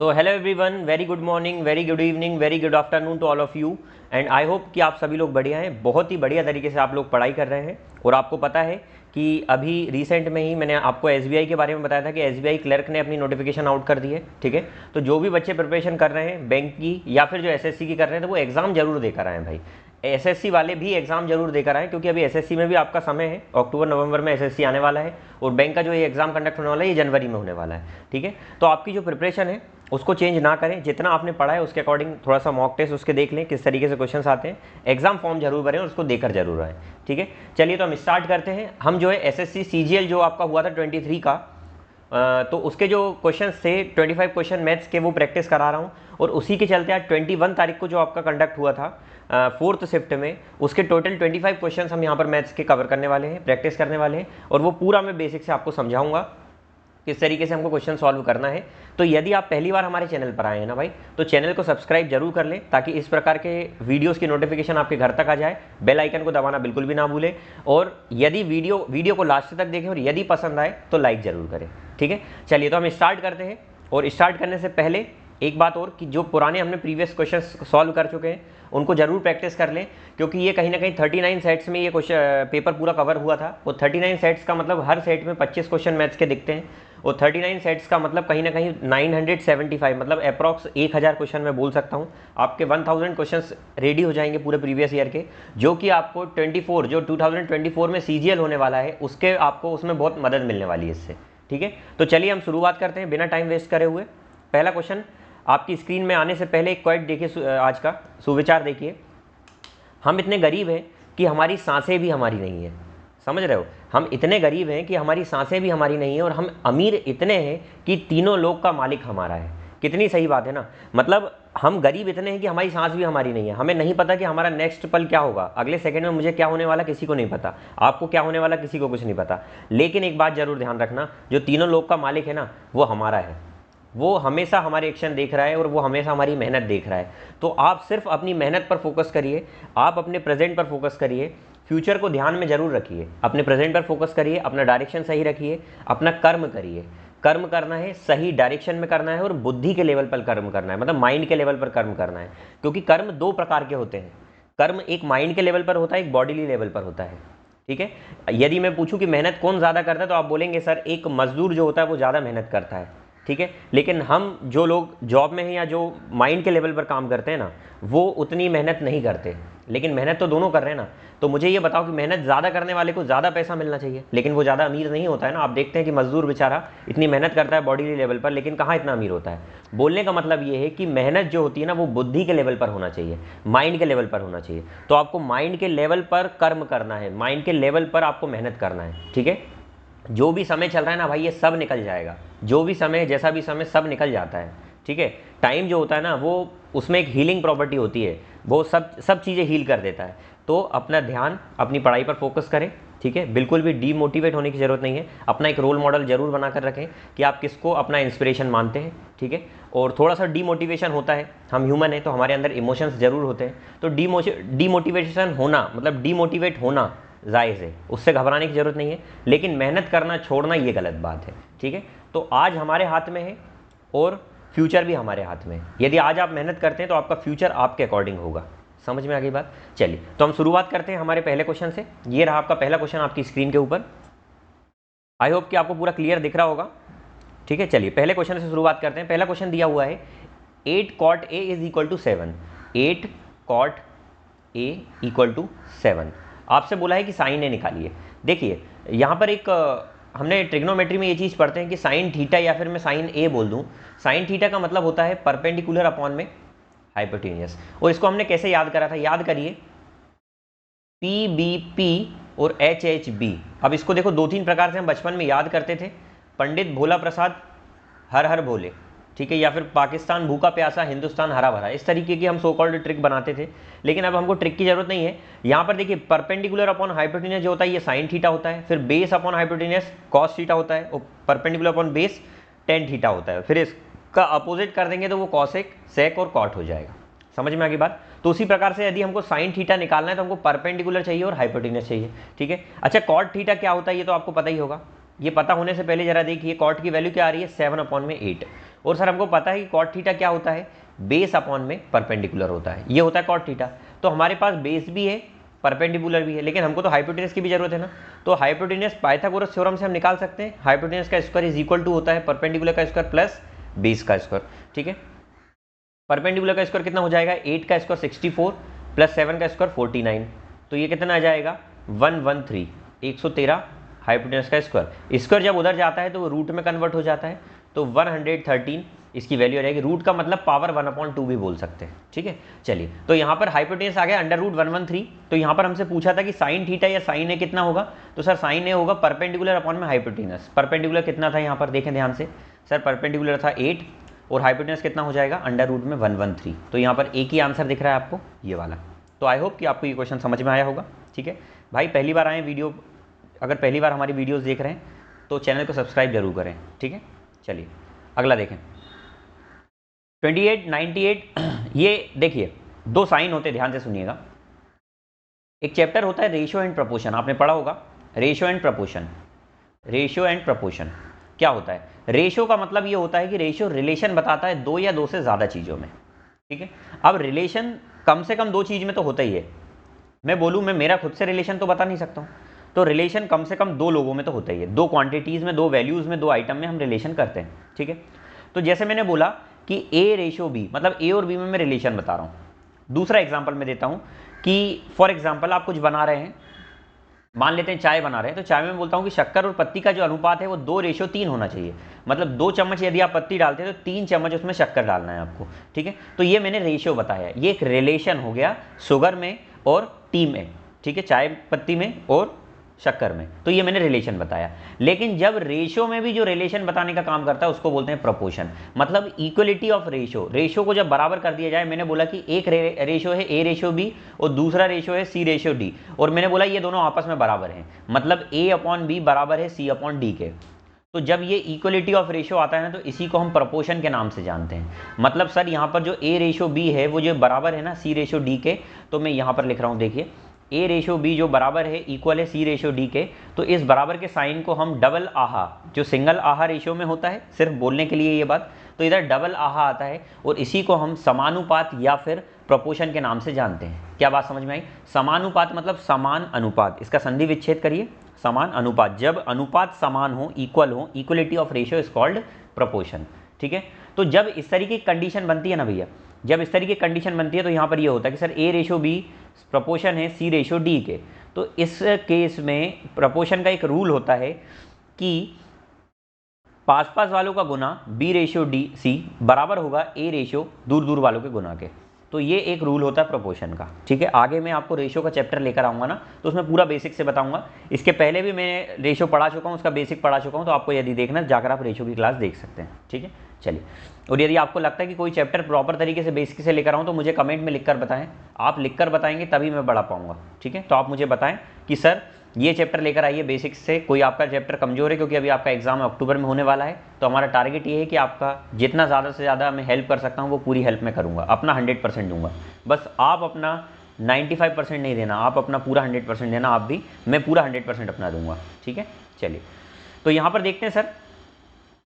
तो hello everyone, very good morning, very good evening, very good afternoon to all of you. And I hope कि आप सभी लोग बढ़िया हैं। बहुत ही बढ़िया तरीके से आप लोग पढ़ाई कर रहे हैं। और आपको पता है कि अभी रिसेंट में ही मैंने आपको एसबीआई के बारे में बताया था कि एसबीआई क्लर्क ने अपनी नोटिफिकेशन आउट कर दी है। ठीक है, तो जो भी बच्चे प्रिपरेशन कर रहे हैं बैंक की या फिर जो एसएससी की कर रहे हैं, तो वो एग्ज़ाम जरूर देकर आए भाई। एसएससी वाले भी एग्ज़ाम जरूर देकर आए, क्योंकि अभी एसएससी में भी आपका समय है, अक्टूबर नवंबर में एसएससी आने वाला है। और बैंक का जो ये एग्ज़ाम कंडक्ट होने वाला है, ये जनवरी में होने वाला है। ठीक है, तो आपकी जो प्रिपरेशन है उसको चेंज ना करें। जितना आपने पढ़ा है उसके अकॉर्डिंग थोड़ा सा मॉक टेस्ट उसके देख लें, किस तरीके से क्वेश्चंस आते हैं। एग्जाम फॉर्म जरूर भरें और उसको देकर जरूर आएँ। ठीक है, चलिए तो हम स्टार्ट करते हैं। हम जो है एसएससी सीजीएल जो आपका हुआ था 23 का, तो उसके जो क्वेश्चंस थे 25 क्वेश्चन मैथ्स के, वो प्रैक्टिस करा रहा हूँ। और उसी के चलते आज 21 तारीख को जो आपका कंडक्ट हुआ था 4th शिफ्ट में, उसके टोटल 25 क्वेश्चन हम यहाँ पर मैथ्स के कवर करने वाले हैं, प्रैक्टिस करने वाले हैं। और वो पूरा मैं बेसिक से आपको समझाऊंगा किस तरीके से हमको क्वेश्चन सॉल्व करना है। तो यदि आप पहली बार हमारे चैनल पर आए हैं ना भाई, तो चैनल को सब्सक्राइब जरूर कर लें, ताकि इस प्रकार के वीडियोस की नोटिफिकेशन आपके घर तक आ जाए। बेल आइकन को दबाना बिल्कुल भी ना भूलें। और यदि वीडियो को लास्ट तक देखें और यदि पसंद आए तो लाइक जरूर करें। ठीक है, चलिए तो हम स्टार्ट करते हैं। और स्टार्ट करने से पहले एक बात और, कि जो पुराने हमने प्रीवियस क्वेश्चंस सॉल्व कर चुके हैं उनको जरूर प्रैक्टिस कर लें, क्योंकि ये कहीं ना कहीं 39 सेट्स में ये क्वेश्चन पेपर पूरा कवर हुआ था। वो 39 सेट्स का मतलब हर सेट में 25 क्वेश्चन मैथ्स के दिखते हैं। और 39 सेट्स का मतलब कहीं ना कहीं 975, मतलब अप्रॉक्स 1000 क्वेश्चन मैं बोल सकता हूँ। आपके 1000 क्वेश्चंस रेडी हो जाएंगे पूरे प्रीवियस ईयर के, जो कि आपको 2024 में सीजीएल होने वाला है, उसके आपको उसमें बहुत मदद मिलने वाली है इससे। ठीक है, तो चलिए हम शुरुआत करते हैं बिना टाइम वेस्ट करे हुए। पहला क्वेश्चन आपकी स्क्रीन में आने से पहले एक क्वाइट देखिए, आज का सुविचार देखिए। हम इतने गरीब हैं कि हमारी सांसें भी हमारी नहीं है। समझ रहे हो, हम इतने गरीब हैं कि हमारी सांसें भी हमारी नहीं है। और हम अमीर इतने हैं कि तीनों लोक का मालिक हमारा है। कितनी सही बात है ना। मतलब हम गरीब इतने हैं कि हमारी सांस भी हमारी नहीं है। हमें नहीं पता कि हमारा नेक्स्ट पल क्या होगा, अगले सेकंड में मुझे क्या होने वाला किसी को नहीं पता, आपको क्या होने वाला किसी को कुछ नहीं पता। लेकिन एक बात जरूर ध्यान रखना, जो तीनों लोक का मालिक है ना, वो हमारा है। वो हमेशा हमारे एक्शन देख रहा है और वो हमेशा हमारी मेहनत देख रहा है। तो आप सिर्फ अपनी मेहनत पर फोकस करिए, आप अपने प्रेजेंट पर फोकस करिए, फ्यूचर को ध्यान में जरूर रखिए। अपने प्रेजेंट पर फोकस करिए, अपना डायरेक्शन सही रखिए, अपना कर्म करिए। कर्म करना है, सही डायरेक्शन में करना है और बुद्धि के लेवल पर कर्म करना है, मतलब माइंड के लेवल पर कर्म करना है। क्योंकि कर्म दो प्रकार के होते हैं। कर्म एक माइंड के लेवल पर होता है, एक बॉडीली लेवल पर होता है। ठीक है, यदि मैं पूछूं कि मेहनत कौन ज़्यादा करता है, तो आप बोलेंगे सर एक मजदूर जो होता है वो ज़्यादा मेहनत करता है। ठीक है, लेकिन हम जो लोग जॉब में हैं या जो माइंड के लेवल पर काम करते हैं ना, वो उतनी मेहनत नहीं करते। लेकिन मेहनत तो दोनों कर रहे हैं ना। तो मुझे ये बताओ कि मेहनत ज़्यादा करने वाले को ज़्यादा पैसा मिलना चाहिए, लेकिन वो ज़्यादा अमीर नहीं होता है ना। आप देखते हैं कि मजदूर बेचारा इतनी मेहनत करता है बॉडी लेवल पर, लेकिन कहाँ इतना अमीर होता है। बोलने का मतलब ये है कि मेहनत जो होती है ना, वो बुद्धि के लेवल पर होना चाहिए, माइंड के लेवल पर होना चाहिए। तो आपको माइंड के लेवल पर कर्म करना है, माइंड के लेवल पर आपको मेहनत करना है। ठीक है, जो भी समय चल रहा है ना भाई, ये सब निकल जाएगा। जो भी समय, जैसा भी समय, सब निकल जाता है। ठीक है, टाइम जो होता है ना, वो उसमें एक हीलिंग प्रॉपर्टी होती है, वो सब चीज़ें हील कर देता है। तो अपना ध्यान अपनी पढ़ाई पर फोकस करें। ठीक है, बिल्कुल भी डीमोटिवेट होने की ज़रूरत नहीं है। अपना एक रोल मॉडल जरूर बनाकर रखें कि आप किसको अपना इंस्पिरेशन मानते हैं। ठीक है, और थोड़ा सा डीमोटिवेशन होता है, हम ह्यूमन हैं तो हमारे अंदर इमोशंस जरूर होते हैं। तो डीमोटिवेशन होना, मतलब डीमोटिवेट होना जायज़ है, उससे घबराने की ज़रूरत नहीं है। लेकिन मेहनत करना छोड़ना ये गलत बात है। ठीक है, तो आज हमारे हाथ में है और फ्यूचर भी हमारे हाथ में है। यदि आज आप मेहनत करते हैं तो आपका फ्यूचर आपके अकॉर्डिंग होगा। समझ में आ गई बात। चलिए तो हम शुरुआत करते हैं हमारे पहले क्वेश्चन से। ये रहा आपका पहला क्वेश्चन आपकी स्क्रीन के ऊपर। आई होप कि आपको पूरा क्लियर दिख रहा होगा। ठीक है, चलिए पहले क्वेश्चन से शुरुआत करते हैं। पहला क्वेश्चन दिया हुआ है 8 cot A is equal to 7। 8 cot A equal to 7। आपसे बोला है कि साइन ए निकालिए। देखिए यहाँ पर एक हमने ट्रिग्नोमेट्री में ये चीज़ पढ़ते हैं कि साइन थीटा, या फिर मैं साइन ए बोल दूँ। साइन थीटा का मतलब होता है परपेंडिकुलर अपॉन में हाइपोटेनियस। और इसको हमने कैसे याद करा था, याद करिए, पी बी पी और एच एच बी। अब इसको देखो, दो तीन प्रकार से हम बचपन में याद करते थे। पंडित भोला प्रसाद हर हर भोले, ठीक है, या फिर पाकिस्तान भूखा प्यासा हिंदुस्तान हरा भरा, इस तरीके की हम सो कॉल्ड ट्रिक बनाते थे। लेकिन अब हमको ट्रिक की जरूरत नहीं है। यहाँ पर देखिए, परपेंडिकुलर अपॉन हाइपोटेनियस जो होता है ये साइन थीटा होता है, फिर base upon hypotenuse cos theta होता है, और perpendicular upon base tan theta होता है। फिर इसका अपोजिट कर देंगे तो वो कॉसेक, सेक और कॉट हो जाएगा। समझ में आ गई बात। तो उसी प्रकार से यदि हमको साइन थीटा निकालना है तो हमको परपेंडिकुलर चाहिए और हाइपोटेनियस चाहिए। ठीक है, अच्छा कॉट थीटा क्या होता है ये तो आपको पता ही होगा। ये पता होने से पहले जरा देखिए, कॉट की वैल्यू क्या आ रही है, 7 अपॉन में 8। और सर हमको पता है कि कॉट थीटा क्या होता है, बेस अपॉन में परपेंडिकुलर होता है, ये होता है कॉट थीटा। तो हमारे पास बेस भी है, परपेंडिकुलर भी है, लेकिन हमको तो हाइपोटेनस की भी जरूरत है ना। तो हाइपोटेनस पाइथागोरस थ्योरम से हम निकाल सकते हैं, हाइपोटेनस का स्क्वायर इज इक्वल टू होता है परपेंडिकुलर का स्क्वायर प्लस बेस का स्क्वायर। ठीक है, परपेंडिकुलर का स्क्वायर कितना हो जाएगा, 8 का स्क्वायर 64 प्लस 7 का स्क्वायर 49, तो ये कितना आ जाएगा 113, 113 हाइपोटेनस का स्क्वायर। स्क्वायर जब उधर जाता है तो वो रूट में कन्वर्ट हो जाता है, तो 113 इसकी वैल्यू आ जाएगी। रूट का मतलब पावर 1/2 भी बोल सकते हैं। ठीक है, चलिए तो यहाँ पर हाइपोटेनस आ गया अंडर रूट 113। तो यहाँ पर हमसे पूछा था कि साइन थीटा या साइन ए कितना होगा, तो सर साइन ए होगा परपेंडिकुलर अपॉन में हाइपोटेनस। परपेंडिकुलर कितना था यहाँ पर देखें ध्यान से, सर परपेंडिकुलर था 8 और हाइपोटेनस कितना हो जाएगा अंडर रूट में 113। तो यहाँ पर एक ही आंसर दिख रहा है आपको, ये वाला। तो आई होप कि आपको ये क्वेश्चन समझ में आया होगा। ठीक है भाई, पहली बार आए वीडियो, अगर पहली बार हमारी वीडियोस देख रहे हैं तो चैनल को सब्सक्राइब जरूर करें। ठीक है, चलिए अगला देखें 28, 98। ये देखिए दो साइन होते, ध्यान से सुनिएगा। एक चैप्टर होता है रेशियो एंड प्रपोर्शन, आपने पढ़ा होगा ratio and proportion. Ratio and proportion क्या होता है, रेशियो का मतलब ये होता है कि रेशियो रिलेशन बताता है दो या दो से ज़्यादा चीज़ों में। ठीक है, अब रिलेशन कम से कम दो चीज़ में तो होता ही है। मैं बोलूँ मैं मेरा खुद से रिलेशन तो बता नहीं सकता हूँ, तो रिलेशन कम से कम दो लोगों में तो होता ही है, दो क्वांटिटीज़ में, दो वैल्यूज़ में, दो आइटम में हम रिलेशन करते हैं। ठीक है, तो जैसे मैंने बोला कि ए रेशियो बी, मतलब ए और बी में मैं रिलेशन बता रहा हूँ। दूसरा एग्जाम्पल मैं देता हूँ कि फॉर एग्जाम्पल आप कुछ बना रहे हैं, मान लेते हैं चाय बना रहे हैं, तो चाय में बोलता हूँ कि शक्कर और पत्ती का जो अनुपात है वो 2:3 होना चाहिए। मतलब 2 चम्मच यदि आप पत्ती डालते हैं तो 3 चम्मच उसमें शक्कर डालना है आपको। ठीक है, तो ये मैंने रेशियो बताया, ये एक रिलेशन हो गया शुगर में और टी में। ठीक है, चाय पत्ती में और शक्कर में, तो ये मैंने रिलेशन बताया। लेकिन जब रेशियो में भी जो रिलेशन बताने का काम करता है उसको बोलते हैं प्रोपोर्शन, मतलब इक्वलिटी ऑफ रेशियो। रेशियो को जब बराबर कर दिया जाए, मैंने बोला कि एक रेशियो है ए रेशियो बी और दूसरा रेशियो है सी रेशियो डी, और मैंने बोला ये दोनों आपस में बराबर हैं, मतलब ए अपॉन बी बराबर है सी अपॉन डी के। तो जब ये इक्वलिटी ऑफ रेशियो आता है ना, तो इसी को हम प्रोपोर्शन के नाम से जानते हैं। मतलब सर यहाँ पर जो ए रेशियो बी है वो जो बराबर है ना सी रेशियो डी के, तो मैं यहाँ पर लिख रहा हूँ, देखिए ए रेशियो बी जो बराबर है इक्वल है सी रेशियो डी के, तो इस बराबर के साइन को हम डबल आहा, जो सिंगल आहा रेशियो में होता है, सिर्फ बोलने के लिए ये बात, तो इधर डबल आहा आता है, और इसी को हम समानुपात या फिर प्रोपोर्शन के नाम से जानते हैं। क्या बात समझ में आई? समानुपात मतलब समान अनुपात, इसका संधि विच्छेद करिए, समान अनुपात। जब अनुपात समान हो, इक्वल हो, equality of ratio is called proportion. ठीक है, तो जब इस तरीके की कंडीशन बनती है ना भैया, जब इस तरीके की कंडीशन बनती है तो यहाँ पर ये होता है कि sir A ratio B proportion है सी रेशियो डी के। तो इस केस में प्रोपोर्शन का एक रूल होता है कि पास पास वालों का गुना बी रेशियो डी सी बराबर होगा ए रेशियो दूर दूर वालों के गुना के। तो ये एक रूल होता है प्रोपोर्शन का। ठीक है, आगे मैं आपको रेशियो का चैप्टर लेकर आऊँगा ना, तो उसमें पूरा बेसिक से बताऊँगा। इसके पहले भी मैं रेशियो पढ़ा चुका हूँ, उसका बेसिक पढ़ा चुका हूँ, तो आपको यदि देखना जाकर आप रेशियो की क्लास देख सकते हैं। ठीक है, चलिए। और यदि आपको लगता है कि कोई चैप्टर प्रॉपर तरीके से बेसिक से लेकर आऊँ तो मुझे कमेंट में लिखकर बताएं। आप लिखकर बताएंगे तभी मैं बढ़ा पाऊँगा। ठीक है, तो आप मुझे बताएं कि सर ये चैप्टर लेकर आइए बेसिक्स से, कोई आपका चैप्टर कमजोर है, क्योंकि अभी आपका एग्जाम अक्टूबर में होने वाला है। तो हमारा टारगेट ये है कि आपका जितना ज़्यादा से ज़्यादा मैं हेल्प कर सकता हूँ वो पूरी हेल्प मैं करूँगा, अपना 100% दूंगा। बस आप अपना 95% नहीं देना, आप अपना पूरा 100% देना, आप भी, मैं पूरा 100% अपना दूंगा। ठीक है, चलिए तो यहाँ पर देखते हैं सर,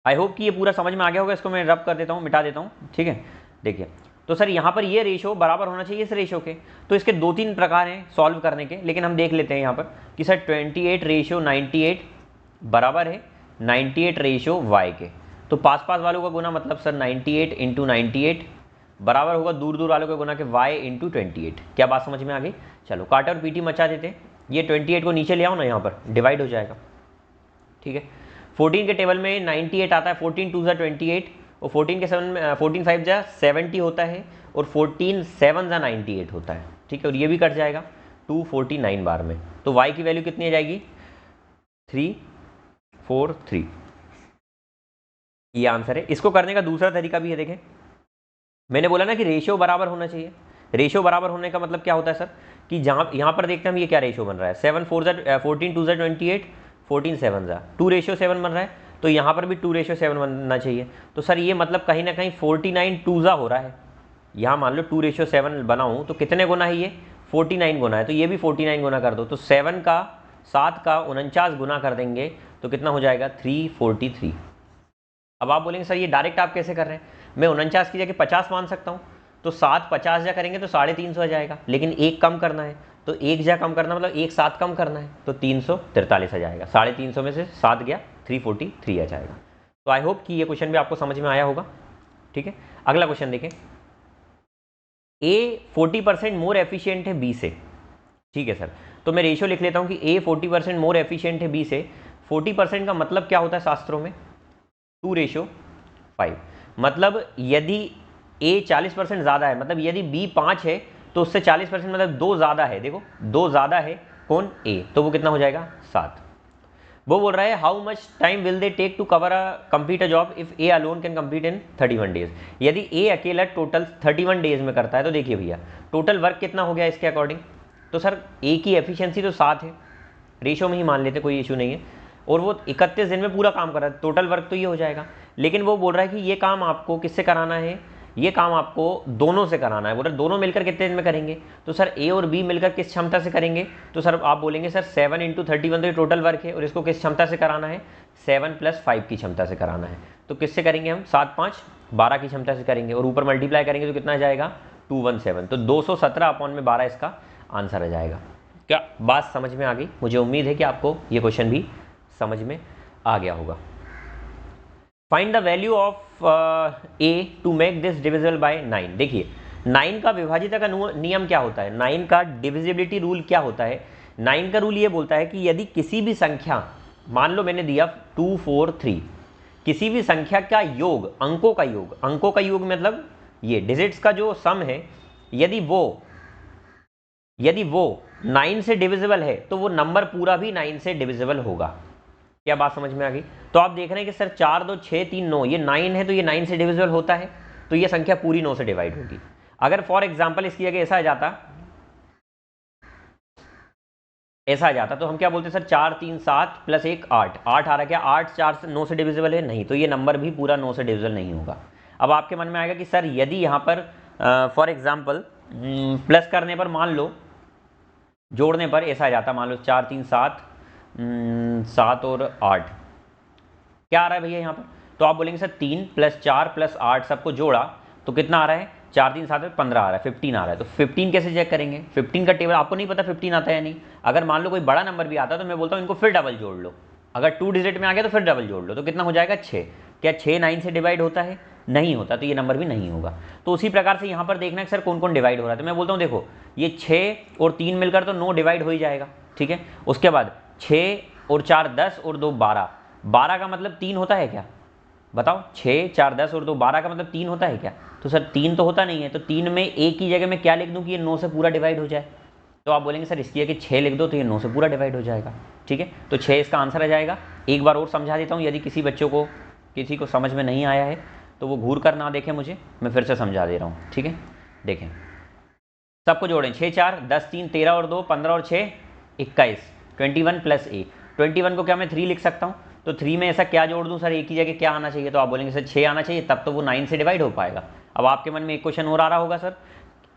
आई होप कि ये पूरा समझ में आ गया होगा। इसको मैं रब कर देता हूँ, मिटा देता हूँ। ठीक है, देखिए तो सर यहाँ पर ये रेशो बराबर होना चाहिए इस रेशो के, तो इसके 2-3 प्रकार हैं सॉल्व करने के, लेकिन हम देख लेते हैं यहाँ पर कि सर 28:98 बराबर है 98:y के। तो पास पास वालों का गुना मतलब सर 98 × 98 बराबर होगा दूर दूर वालों के गुना के y × 28। क्या बात समझ में आ गई? चलो काटे और पीटी मचा देते। ये 28 को नीचे ले आओ ना, यहाँ पर डिवाइड हो जाएगा। ठीक है, 14 के टेबल में 98 आता है, 14 2 28, और 14 के 14 5 जा 70 होता है, और 14 7 जा 98 होता है। ठीक है, और ये भी कट जाएगा 249 बार में। तो y की वैल्यू कितनी आ जाएगी? 343। ये आंसर है। इसको करने का दूसरा तरीका भी है, देखें मैंने बोला ना कि रेशियो बराबर होना चाहिए। रेशियो बराबर होने का मतलब क्या होता है सर, कि जहाँ यहाँ पर देखते हैं हम ये क्या रेशियो बन रहा है, 7 4 14 2 28, 14 7 जा 2:7 बन रहा है, तो यहाँ पर भी 2:7 बनना चाहिए। तो सर ये मतलब कहीं ना कहीं 49 2 जा हो रहा है। यहाँ मान लो 2:7 बनाऊँ तो कितने गुना है ये? 49 गुना है, तो ये भी 49 गुना कर दो, तो 7 का 49 गुना कर देंगे तो कितना हो जाएगा? 343। अब आप बोलेंगे सर ये डायरेक्ट आप कैसे कर रहे हैं, मैं 49 की जगह 50 मान सकता हूँ, तो 7 50 जा करेंगे तो 350 आ जाएगा, लेकिन एक कम करना है तो एक जा कम करना मतलब एक 7 कम करना है तो 343 आ जाएगा, 350 में से 7 गया 343 आ जाएगा। तो आई होप कि ये क्वेश्चन भी आपको समझ में आया होगा। ठीक है, अगला क्वेश्चन देखें। ए 40% मोर एफिशिएंट है बी से। ठीक है सर, तो मैं रेशियो लिख लेता हूं कि ए 40% मोर एफिशिएंट है बी से। 40% का मतलब क्या होता है शास्त्रों में, 2:5। मतलब यदि ए 40% ज़्यादा है, मतलब यदि बी 5 है तो उससे 40% मतलब 2 ज़्यादा है, देखो 2 ज़्यादा है कौन, ए, तो वो कितना हो जाएगा 7। वो बोल रहा है how much time will they take to cover complete a job if A alone can complete in 31 days. यदि ए अकेला टोटल 31 डेज में करता है तो देखिए भैया टोटल वर्क कितना हो गया इसके अकॉर्डिंग, तो सर ए की एफिशिएंसी तो 7 है, रेशो में ही मान लेते, कोई इशू नहीं है, और वो 31 दिन में पूरा काम कर रहा है, टोटल वर्क तो ये हो जाएगा। लेकिन वो बोल रहा है कि ये काम आपको किससे कराना है, ये काम आपको दोनों से कराना है। बोल रहे दोनों मिलकर कितने दिन में करेंगे, तो सर ए और बी मिलकर किस क्षमता से करेंगे, तो सर आप बोलेंगे सर 7 × 31 तो ये टोटल वर्क है, और इसको किस क्षमता से कराना है, 7 + 5 की क्षमता से कराना है। तो किससे करेंगे हम, 7 5 12 की क्षमता से करेंगे, और ऊपर मल्टीप्लाई करेंगे तो कितना आ जाएगा 217, तो 217/12 इसका आंसर आ जाएगा। क्या बात समझ में आ गई, मुझे उम्मीद है कि आपको ये क्वेश्चन भी समझ में आ गया होगा। Find the value of A to make this divisible by 9। देखिए 9 का विभाजिता का नियम क्या होता है, 9 का डिविजिबिलिटी रूल क्या होता है। 9 का रूल ये बोलता है कि यदि किसी भी संख्या, मान लो मैंने दिया 2 4 3, किसी भी संख्या का योग, अंकों का योग मतलब ये डिजिट्स का जो सम है, यदि वो 9 से डिविजिबल है तो वो नंबर पूरा भी 9 से डिविजिबल होगा। क्या बात समझ में आ गई। तो आप देख रहे हैं कि सर 4 2 6 3 9, ये 9 है तो ये 9 से डिविजिबल होता है, तो ये संख्या पूरी 9 से डिवाइड होगी। अगर फॉर एग्जांपल इसकी जगह ऐसा आ जाता तो हम क्या बोलते सर 4 3 7 + 1 8 8 आ रहा, क्या 8 4 से 9 से डिविजिबल है, नहीं, तो ये नंबर भी पूरा 9 से डिविजिबल नहीं होगा। अब आपके मन में आएगा कि सर यदि यहाँ पर फॉर एग्जाम्पल प्लस करने पर, मान लो जोड़ने पर ऐसा आ जाता, मान लो 4 3 7 7 और 8, क्या आ रहा है भैया यहाँ पर, तो आप बोलेंगे सर 3 + 4 + 8 सबको जोड़ा तो कितना आ रहा है, 4 3 7 में 15 आ रहा है, 15 आ रहा है। तो 15 कैसे चेक करेंगे, 15 का टेबल आपको नहीं पता 15 आता है या नहीं। अगर मान लो कोई बड़ा नंबर भी आता है तो मैं बोलता हूँ इनको फिर डबल जोड़ लो, अगर 2 डिजिट में आ गया तो फिर डबल जोड़ लो, तो कितना हो जाएगा 6। क्या 6 9 से डिवाइड होता है, नहीं होता, तो ये नंबर भी नहीं होगा। तो उसी प्रकार से यहाँ पर देखना है सर कौन कौन डिवाइड हो रहा है, तो मैं बोलता हूँ देखो ये 6 और 3 मिलकर तो 9 डिवाइड हो ही जाएगा, ठीक है। उसके बाद 6 और 4 10 और 2 12, 12 का मतलब 3 होता है क्या, बताओ, 6 4 10 और 2 12 का मतलब 3 होता है क्या, तो सर 3 तो होता नहीं है, तो 3 में एक की जगह मैं क्या लिख दूँ कि ये 9 से पूरा डिवाइड हो जाए, तो आप बोलेंगे सर इसकी जगह 6 लिख दो तो ये 9 से पूरा डिवाइड हो जाएगा, ठीक है। तो 6 इसका आंसर आ जाएगा। एक बार और समझा देता हूँ, यदि किसी को समझ में नहीं आया है तो वो घूर कर ना देखें मुझे, मैं फिर से समझा दे रहा हूँ, ठीक है। देखें सबको जोड़ें, 6 4 10 3 13 और 2 15 और 6 21, 21 + a, 21 को क्या मैं 3 लिख सकता हूँ, तो 3 में ऐसा क्या जोड़ दूँ सर, एक ही जगह क्या आना चाहिए, तो आप बोलेंगे सर 6 आना चाहिए, तब तो वो 9 से डिवाइड हो पाएगा। अब आपके मन में एक क्वेश्चन और आ रहा होगा, सर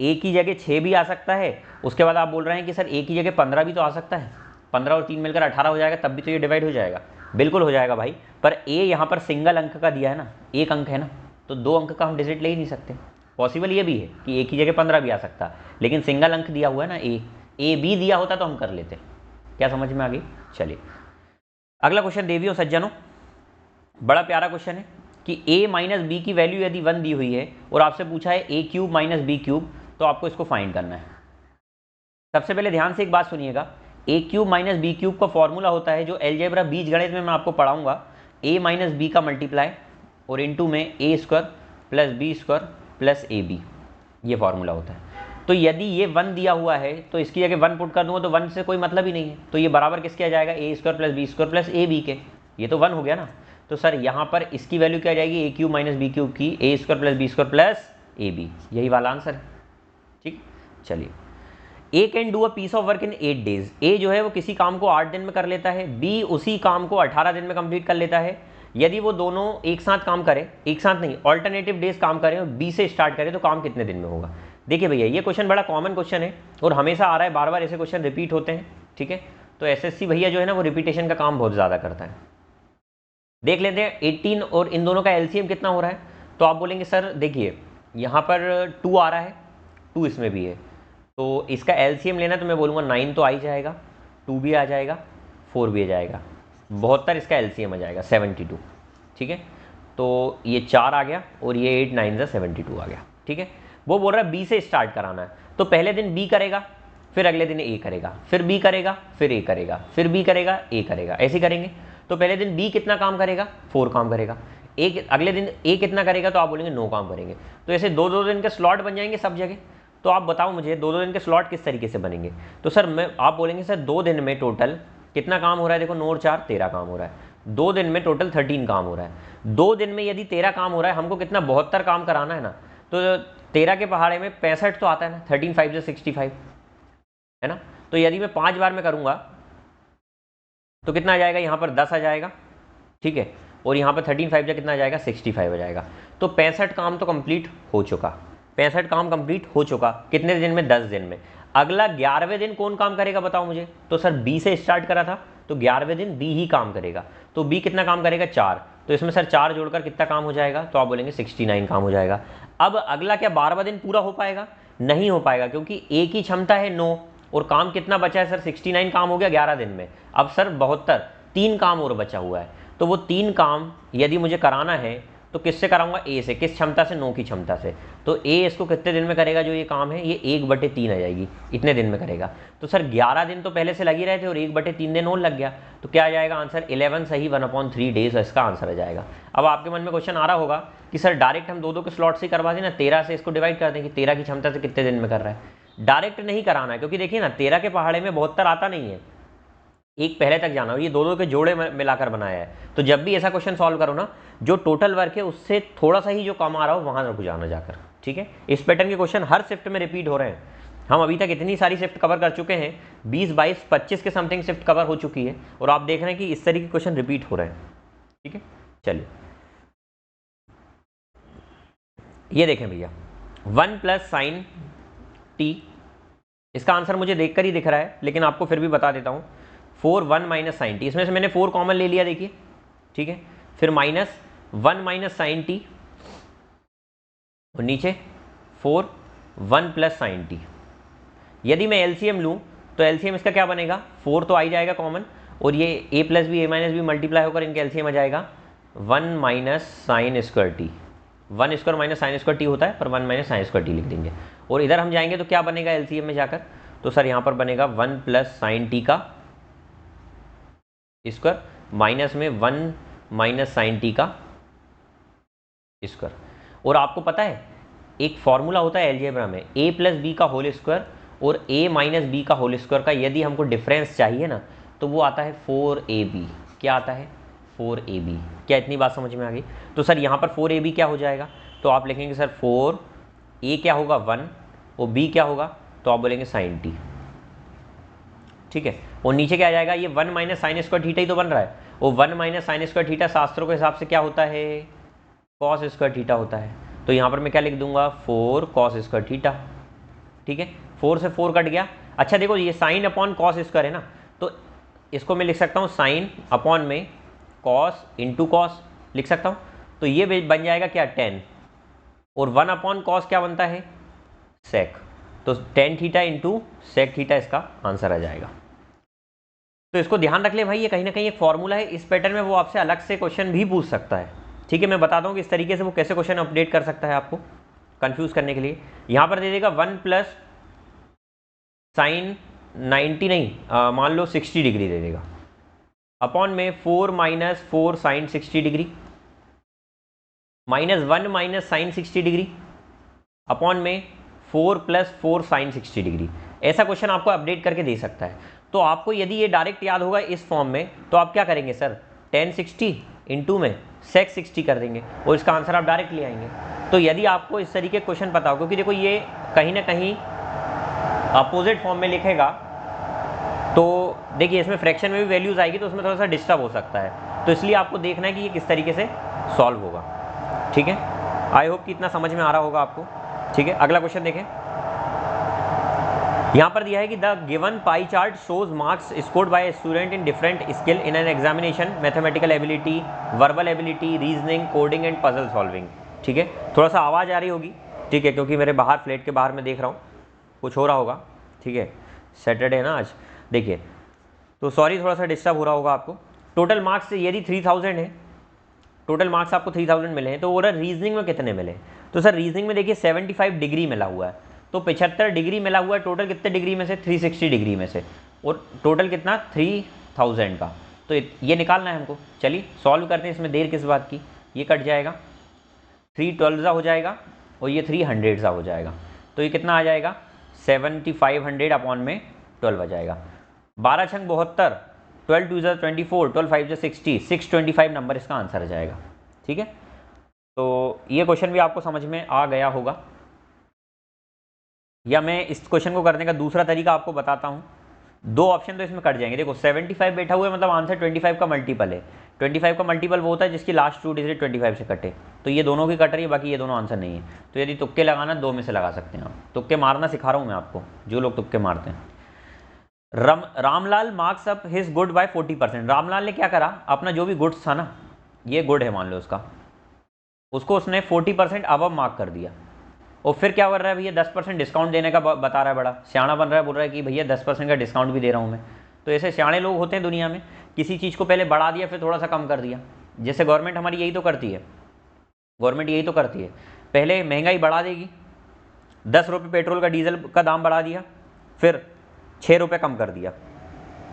ए की जगह 6 भी आ सकता है, उसके बाद आप बोल रहे हैं कि सर ए की जगह 15 भी तो आ सकता है, 15 और 3 मिलकर 18 हो जाएगा, तब भी तो ये डिवाइड हो जाएगा। बिल्कुल हो जाएगा भाई, पर ए यहाँ पर सिंगल अंक का दिया है ना, एक अंक है ना, तो 2 अंक का हम डिजिट ले ही नहीं सकते। पॉसिबल ये भी है कि ए की जगह 15 भी आ सकता है, लेकिन सिंगल अंक दिया हुआ है ना, ए बी दिया होता तो हम कर लेते। क्या समझ में आ गई। चलिए अगला क्वेश्चन देवियों सज्जनों, बड़ा प्यारा क्वेश्चन है कि a - b की वैल्यू यदि 1 दी हुई है और आपसे पूछा है a³ - b³, तो आपको इसको फाइंड करना है। सबसे पहले ध्यान से एक बात सुनिएगा, a³ - b³ का फॉर्मूला होता है जो अलजेब्रा बीजगणित में मैं आपको पढ़ाऊंगा, a - b का मल्टीप्लाई और इनटू में a² + b² + ab, ये फॉर्मूला होता है। तो यदि ये 1 दिया हुआ है तो इसकी जगह 1 पुट कर दूंगा तो 1 से कोई मतलब ही नहीं है, तो ये बराबर किसके आ जाएगा, a² + b² + ab के, ये तो 1 हो गया ना। तो सर यहाँ पर इसकी वैल्यू क्या आ जाएगी, a³ - b³ की a² + b² + ab, यही वाला आंसर है, ठीक। चलिए A can do a piece of work in 8 days, ए जो है वो किसी काम को 8 दिन में कर लेता है, बी उसी काम को 18 दिन में कंप्लीट कर लेता है। यदि वो दोनों एक साथ काम करें, एक साथ नहीं ऑल्टरनेटिव डेज काम करें और बी से स्टार्ट करें, तो काम कितने दिन में होगा। देखिए भैया ये क्वेश्चन बड़ा कॉमन क्वेश्चन है और हमेशा आ रहा है, बार बार ऐसे क्वेश्चन रिपीट होते हैं, ठीक है। तो एसएससी भैया जो है ना वो रिपीटेशन का काम बहुत ज़्यादा करता है। देख लेते हैं 18 और इन दोनों का एलसीएम कितना हो रहा है। तो आप बोलेंगे सर देखिए यहाँ पर 2 आ रहा है, 2 इसमें भी है, तो इसका एलसीएम लेना तो मैं बोलूँगा 9 तो आ ही जाएगा, 2 भी आ जाएगा, 4 भी आ जाएगा, 72 इसका एलसीएम आ जाएगा 72। ठीक है, तो ये 4 आ गया और ये 8 9 से 72 आ गया। ठीक है, वो बोल रहा है बी से स्टार्ट कराना है, तो पहले दिन बी करेगा, फिर अगले दिन ए करेगा, फिर बी करेगा, फिर ए करेगा, फिर बी करेगा, ए करेगा, ऐसे करेंगे। तो पहले दिन बी कितना काम करेगा, 4 काम करेगा। एक अगले दिन ए कितना करेगा, तो आप बोलेंगे 9 काम करेंगे। तो ऐसे 2-2 दिन के स्लॉट बन जाएंगे सब जगह। तो आप बताओ मुझे 2-2 दिन के स्लॉट किस तरीके से बनेंगे। तो सर आप बोलेंगे सर 2 दिन में टोटल कितना काम हो रहा है, देखो 9 और 4 13 काम हो रहा है। 2 दिन में टोटल 13 काम हो रहा है। 2 दिन में यदि 13 काम हो रहा है, हमको कितना 72 काम कराना है ना, तो 13 के पहाड़े में 65 तो आता है ना, 13 5 से 65 है ना। तो यदि मैं 5 बार में करूंगा तो कितना आ जाएगा, यहाँ पर 10 आ जाएगा। ठीक है, और यहाँ पर 13 5 कितना आ जाएगा, 65 आ जाएगा। तो 65 काम तो कंप्लीट हो चुका, 65 काम कंप्लीट हो चुका। कितने दिन में, 10 दिन में। अगला 11वें दिन कौन काम करेगा बताओ मुझे। तो सर बी से स्टार्ट करा था, तो 11वें दिन बी ही काम करेगा। तो बी कितना काम करेगा, 4। तो इसमें सर 4 जोड़कर कितना काम हो जाएगा, तो आप बोलेंगे 69 काम हो जाएगा। अब अगला क्या 12वां दिन पूरा हो पाएगा, नहीं हो पाएगा, क्योंकि ए की क्षमता है 9 और काम कितना बचा है सर, 69 काम हो गया 11 दिन में। अब सर 72, 3 काम और बचा हुआ है। तो वो 3 काम यदि मुझे कराना है तो किससे कराऊंगा, ए से। किस क्षमता से, 9 की क्षमता से। तो ए इसको कितने दिन में करेगा, जो ये काम है ये 1/3 आ जाएगी, इतने दिन में करेगा। तो सर 11 दिन तो पहले से लगी रहे थे और 1/3 दिन और लग गया, तो क्या आ जाएगा आंसर, 11 सही 1/3 डेज इसका आंसर आ जाएगा। अब आपके मन में क्वेश्चन आ रहा होगा कि सर डायरेक्ट हम 2-2 के स्लॉट से करवा दें ना, 13 से इसको डिवाइड कर दें कि 13 की क्षमता से कितने दिन में कर रहा है। डायरेक्ट नहीं कराना है, क्योंकि देखिए ना 13 के पहाड़े में 72 आता नहीं है, एक पहले तक जाना, और ये 2-2 के जोड़े मिलाकर बनाया है। तो जब भी ऐसा क्वेश्चन सॉल्व करो ना, जो टोटल वर्क है उससे थोड़ा सा ही जो कम आ रहा हो वहां रुक जाना जाकर। ठीक है, इस पैटर्न के क्वेश्चन हर शिफ्ट में रिपीट हो रहे हैं। हम अभी तक इतनी सारी शिफ्ट कवर कर चुके हैं, 20 22 25 के समथिंग शिफ्ट कवर हो चुकी है, और आप देख रहे हैं कि इस तरीके के क्वेश्चन रिपीट हो रहे हैं। ठीक है, चलिए ये देखें भैया, 1 + sin t, इसका आंसर मुझे देखकर ही दिख रहा है, लेकिन आपको फिर भी बता देता हूँ। 4 1 - sin t, इसमें से मैंने 4 कॉमन ले लिया, देखिए। ठीक है, फिर -1 - sin t, और नीचे 4 1 + sin t। यदि मैं एलसीएम लूँ तो एलसीएम इसका क्या बनेगा, 4 तो आ ही जाएगा कॉमन, और ये a + b a - b multiply होकर इनका एलसीएम आ जाएगा 1 - sin² t। 1² - sin² t होता है, पर 1 - sin² t लिख देंगे। और इधर हम जाएंगे तो क्या बनेगा एलसीएम में जाकर, तो सर यहाँ पर बनेगा 1 + sin t का स्क्वायर माइनस में 1 - sin t का स्क्वायर। और आपको पता है एक फॉर्मूला होता है अलजेब्रा में, a + b का होल स्क्वायर और a - b का होल स्क्वायर का यदि हमको डिफरेंस चाहिए ना, तो वो आता है 4ab। क्या आता है, 4ab। क्या इतनी बात समझ में आ गई। तो सर यहाँ पर 4ab क्या हो जाएगा, तो आप लिखेंगे सर 4, a क्या होगा 1 और b क्या होगा, तो आप बोलेंगे sin t। ठीक है, और नीचे क्या आ जाएगा, ये 1 - sin² थीटा ही तो बन रहा है, और 1 - sin² थीटा शास्त्रों के हिसाब से क्या होता है, cos² थीटा होता है। तो यहाँ पर मैं क्या लिख दूंगा, 4 cos² थीटा। ठीक है, 4 से 4 कट गया। अच्छा देखो, ये sin अपॉन cos² है ना, तो इसको मैं लिख सकता हूँ sin अपॉन में cos इंटू cos लिख सकता हूँ। तो ये बन जाएगा क्या, 10, और 1 अपॉन cos क्या बनता है, sec। तो tan theta into sec theta इसका आंसर आ जाएगा। तो इसको ध्यान रख ले भाई, ये कहीं ना कहीं एक फॉर्मूला है, इस पैटर्न में वो आपसे अलग से क्वेश्चन भी पूछ सकता है। ठीक है, मैं बताता हूँ कि इस तरीके से वो कैसे क्वेश्चन अपडेट कर सकता है आपको कंफ्यूज करने के लिए। यहाँ पर दे देगा 1 + sin 90 नहीं, मान लो 60 डिग्री दे देगा, अपॉन में 4 - 4 sin 60 degree, -1 - sin 60 degree, upon में 4 + 4 sin 60 डिग्री। ऐसा क्वेश्चन आपको अपडेट करके दे सकता है। तो आपको यदि ये डायरेक्ट याद होगा इस फॉर्म में, तो आप क्या करेंगे सर, tan 60 इंटू में sec 60 कर देंगे और इसका आंसर आप डायरेक्ट ले आएंगे। तो यदि आपको इस तरीके क्वेश्चन पता हो, क्योंकि देखो ये कहीं ना कहीं अपोजिट फॉर्म में लिखेगा, तो देखिए इसमें फ्रैक्शन में भी वैल्यूज आएगी, तो उसमें थोड़ा सा डिस्टर्ब हो सकता है। तो इसलिए आपको देखना है कि ये किस तरीके से सॉल्व होगा। ठीक है, आई होप कि इतना समझ में आ रहा होगा आपको। ठीक है, अगला क्वेश्चन देखें। यहाँ पर दिया है कि the given pie chart shows marks scored by student in different skill in an examination, mathematical ability, verbal ability, reasoning, coding and puzzle solving. ठीक है, थोड़ा सा आवाज़ आ रही होगी, ठीक है, क्योंकि मेरे बाहर फ्लैट के बाहर मैं देख रहा हूँ कुछ हो रहा होगा। ठीक है, सैटरडे है ना आज, देखिए, तो सॉरी थोड़ा सा डिस्टर्ब हो रहा होगा आपको। टोटल मार्क्स यदि 3000 है, टोटल मार्क्स आपको 3000 मिले हैं, तो ओवरऑल रीजनिंग में कितने मिले? तो सर रीजनिंग में देखिए 75 डिग्री मिला हुआ है, तो 75 डिग्री मिला हुआ है टोटल कितने डिग्री में से? 360 डिग्री में से, और टोटल कितना? 3000 का। तो ये निकालना है हमको। चलिए सॉल्व करते हैं, इसमें देर किस बात की, ये कट जाएगा, 3 12 हो जाएगा और ये 300 हो जाएगा, तो ये कितना आ जाएगा? 7500 अपॉन में 12 आ जाएगा। 12 छंग 72, 12 2 24, 12 5 60, 625 नंबर इसका आंसर आ जाएगा। ठीक है, तो ये क्वेश्चन भी आपको समझ में आ गया होगा, या मैं इस क्वेश्चन को करने का दूसरा तरीका आपको बताता हूँ। 2 ऑप्शन तो इसमें कट जाएंगे। देखो 75 बैठा हुआ है, मतलब आंसर 25 का मल्टीपल है। 25 का मल्टीपल वो होता है जिसकी लास्ट 2 डिजिट 25 से कटे, तो ये दोनों की कट रही है, बाकी ये दोनों आंसर नहीं है। तो यदि तुक्के लगाना, 2 में से लगा सकते हैं आप। तुक्के मारना सिखा रहा हूँ मैं आपको, जो लोग तुक्के मारते हैं। Ramlal marks up his good by 40%। Ramlal ने क्या करा, अपना जो भी गुड्स था ना, ये गुड है मान लो उसका, उसको उसने 40% अबव मार्क कर दिया। और फिर क्या कर रहा है भैया, 10% डिस्काउंट देने का बता रहा है, बड़ा सियाना बन रहा है, बोल रहा है कि भैया 10% का डिस्काउंट भी दे रहा हूँ मैं। तो ऐसे सियाने लोग होते हैं दुनिया में, किसी चीज़ को पहले बढ़ा दिया फिर थोड़ा सा कम कर दिया। जैसे गवर्नमेंट हमारी यही तो करती है, गवर्नमेंट यही तो करती है, पहले महंगाई बढ़ा देगी, 10 रुपये पेट्रोल का डीजल का दाम बढ़ा दिया, फिर 6 रुपये कम कर दिया,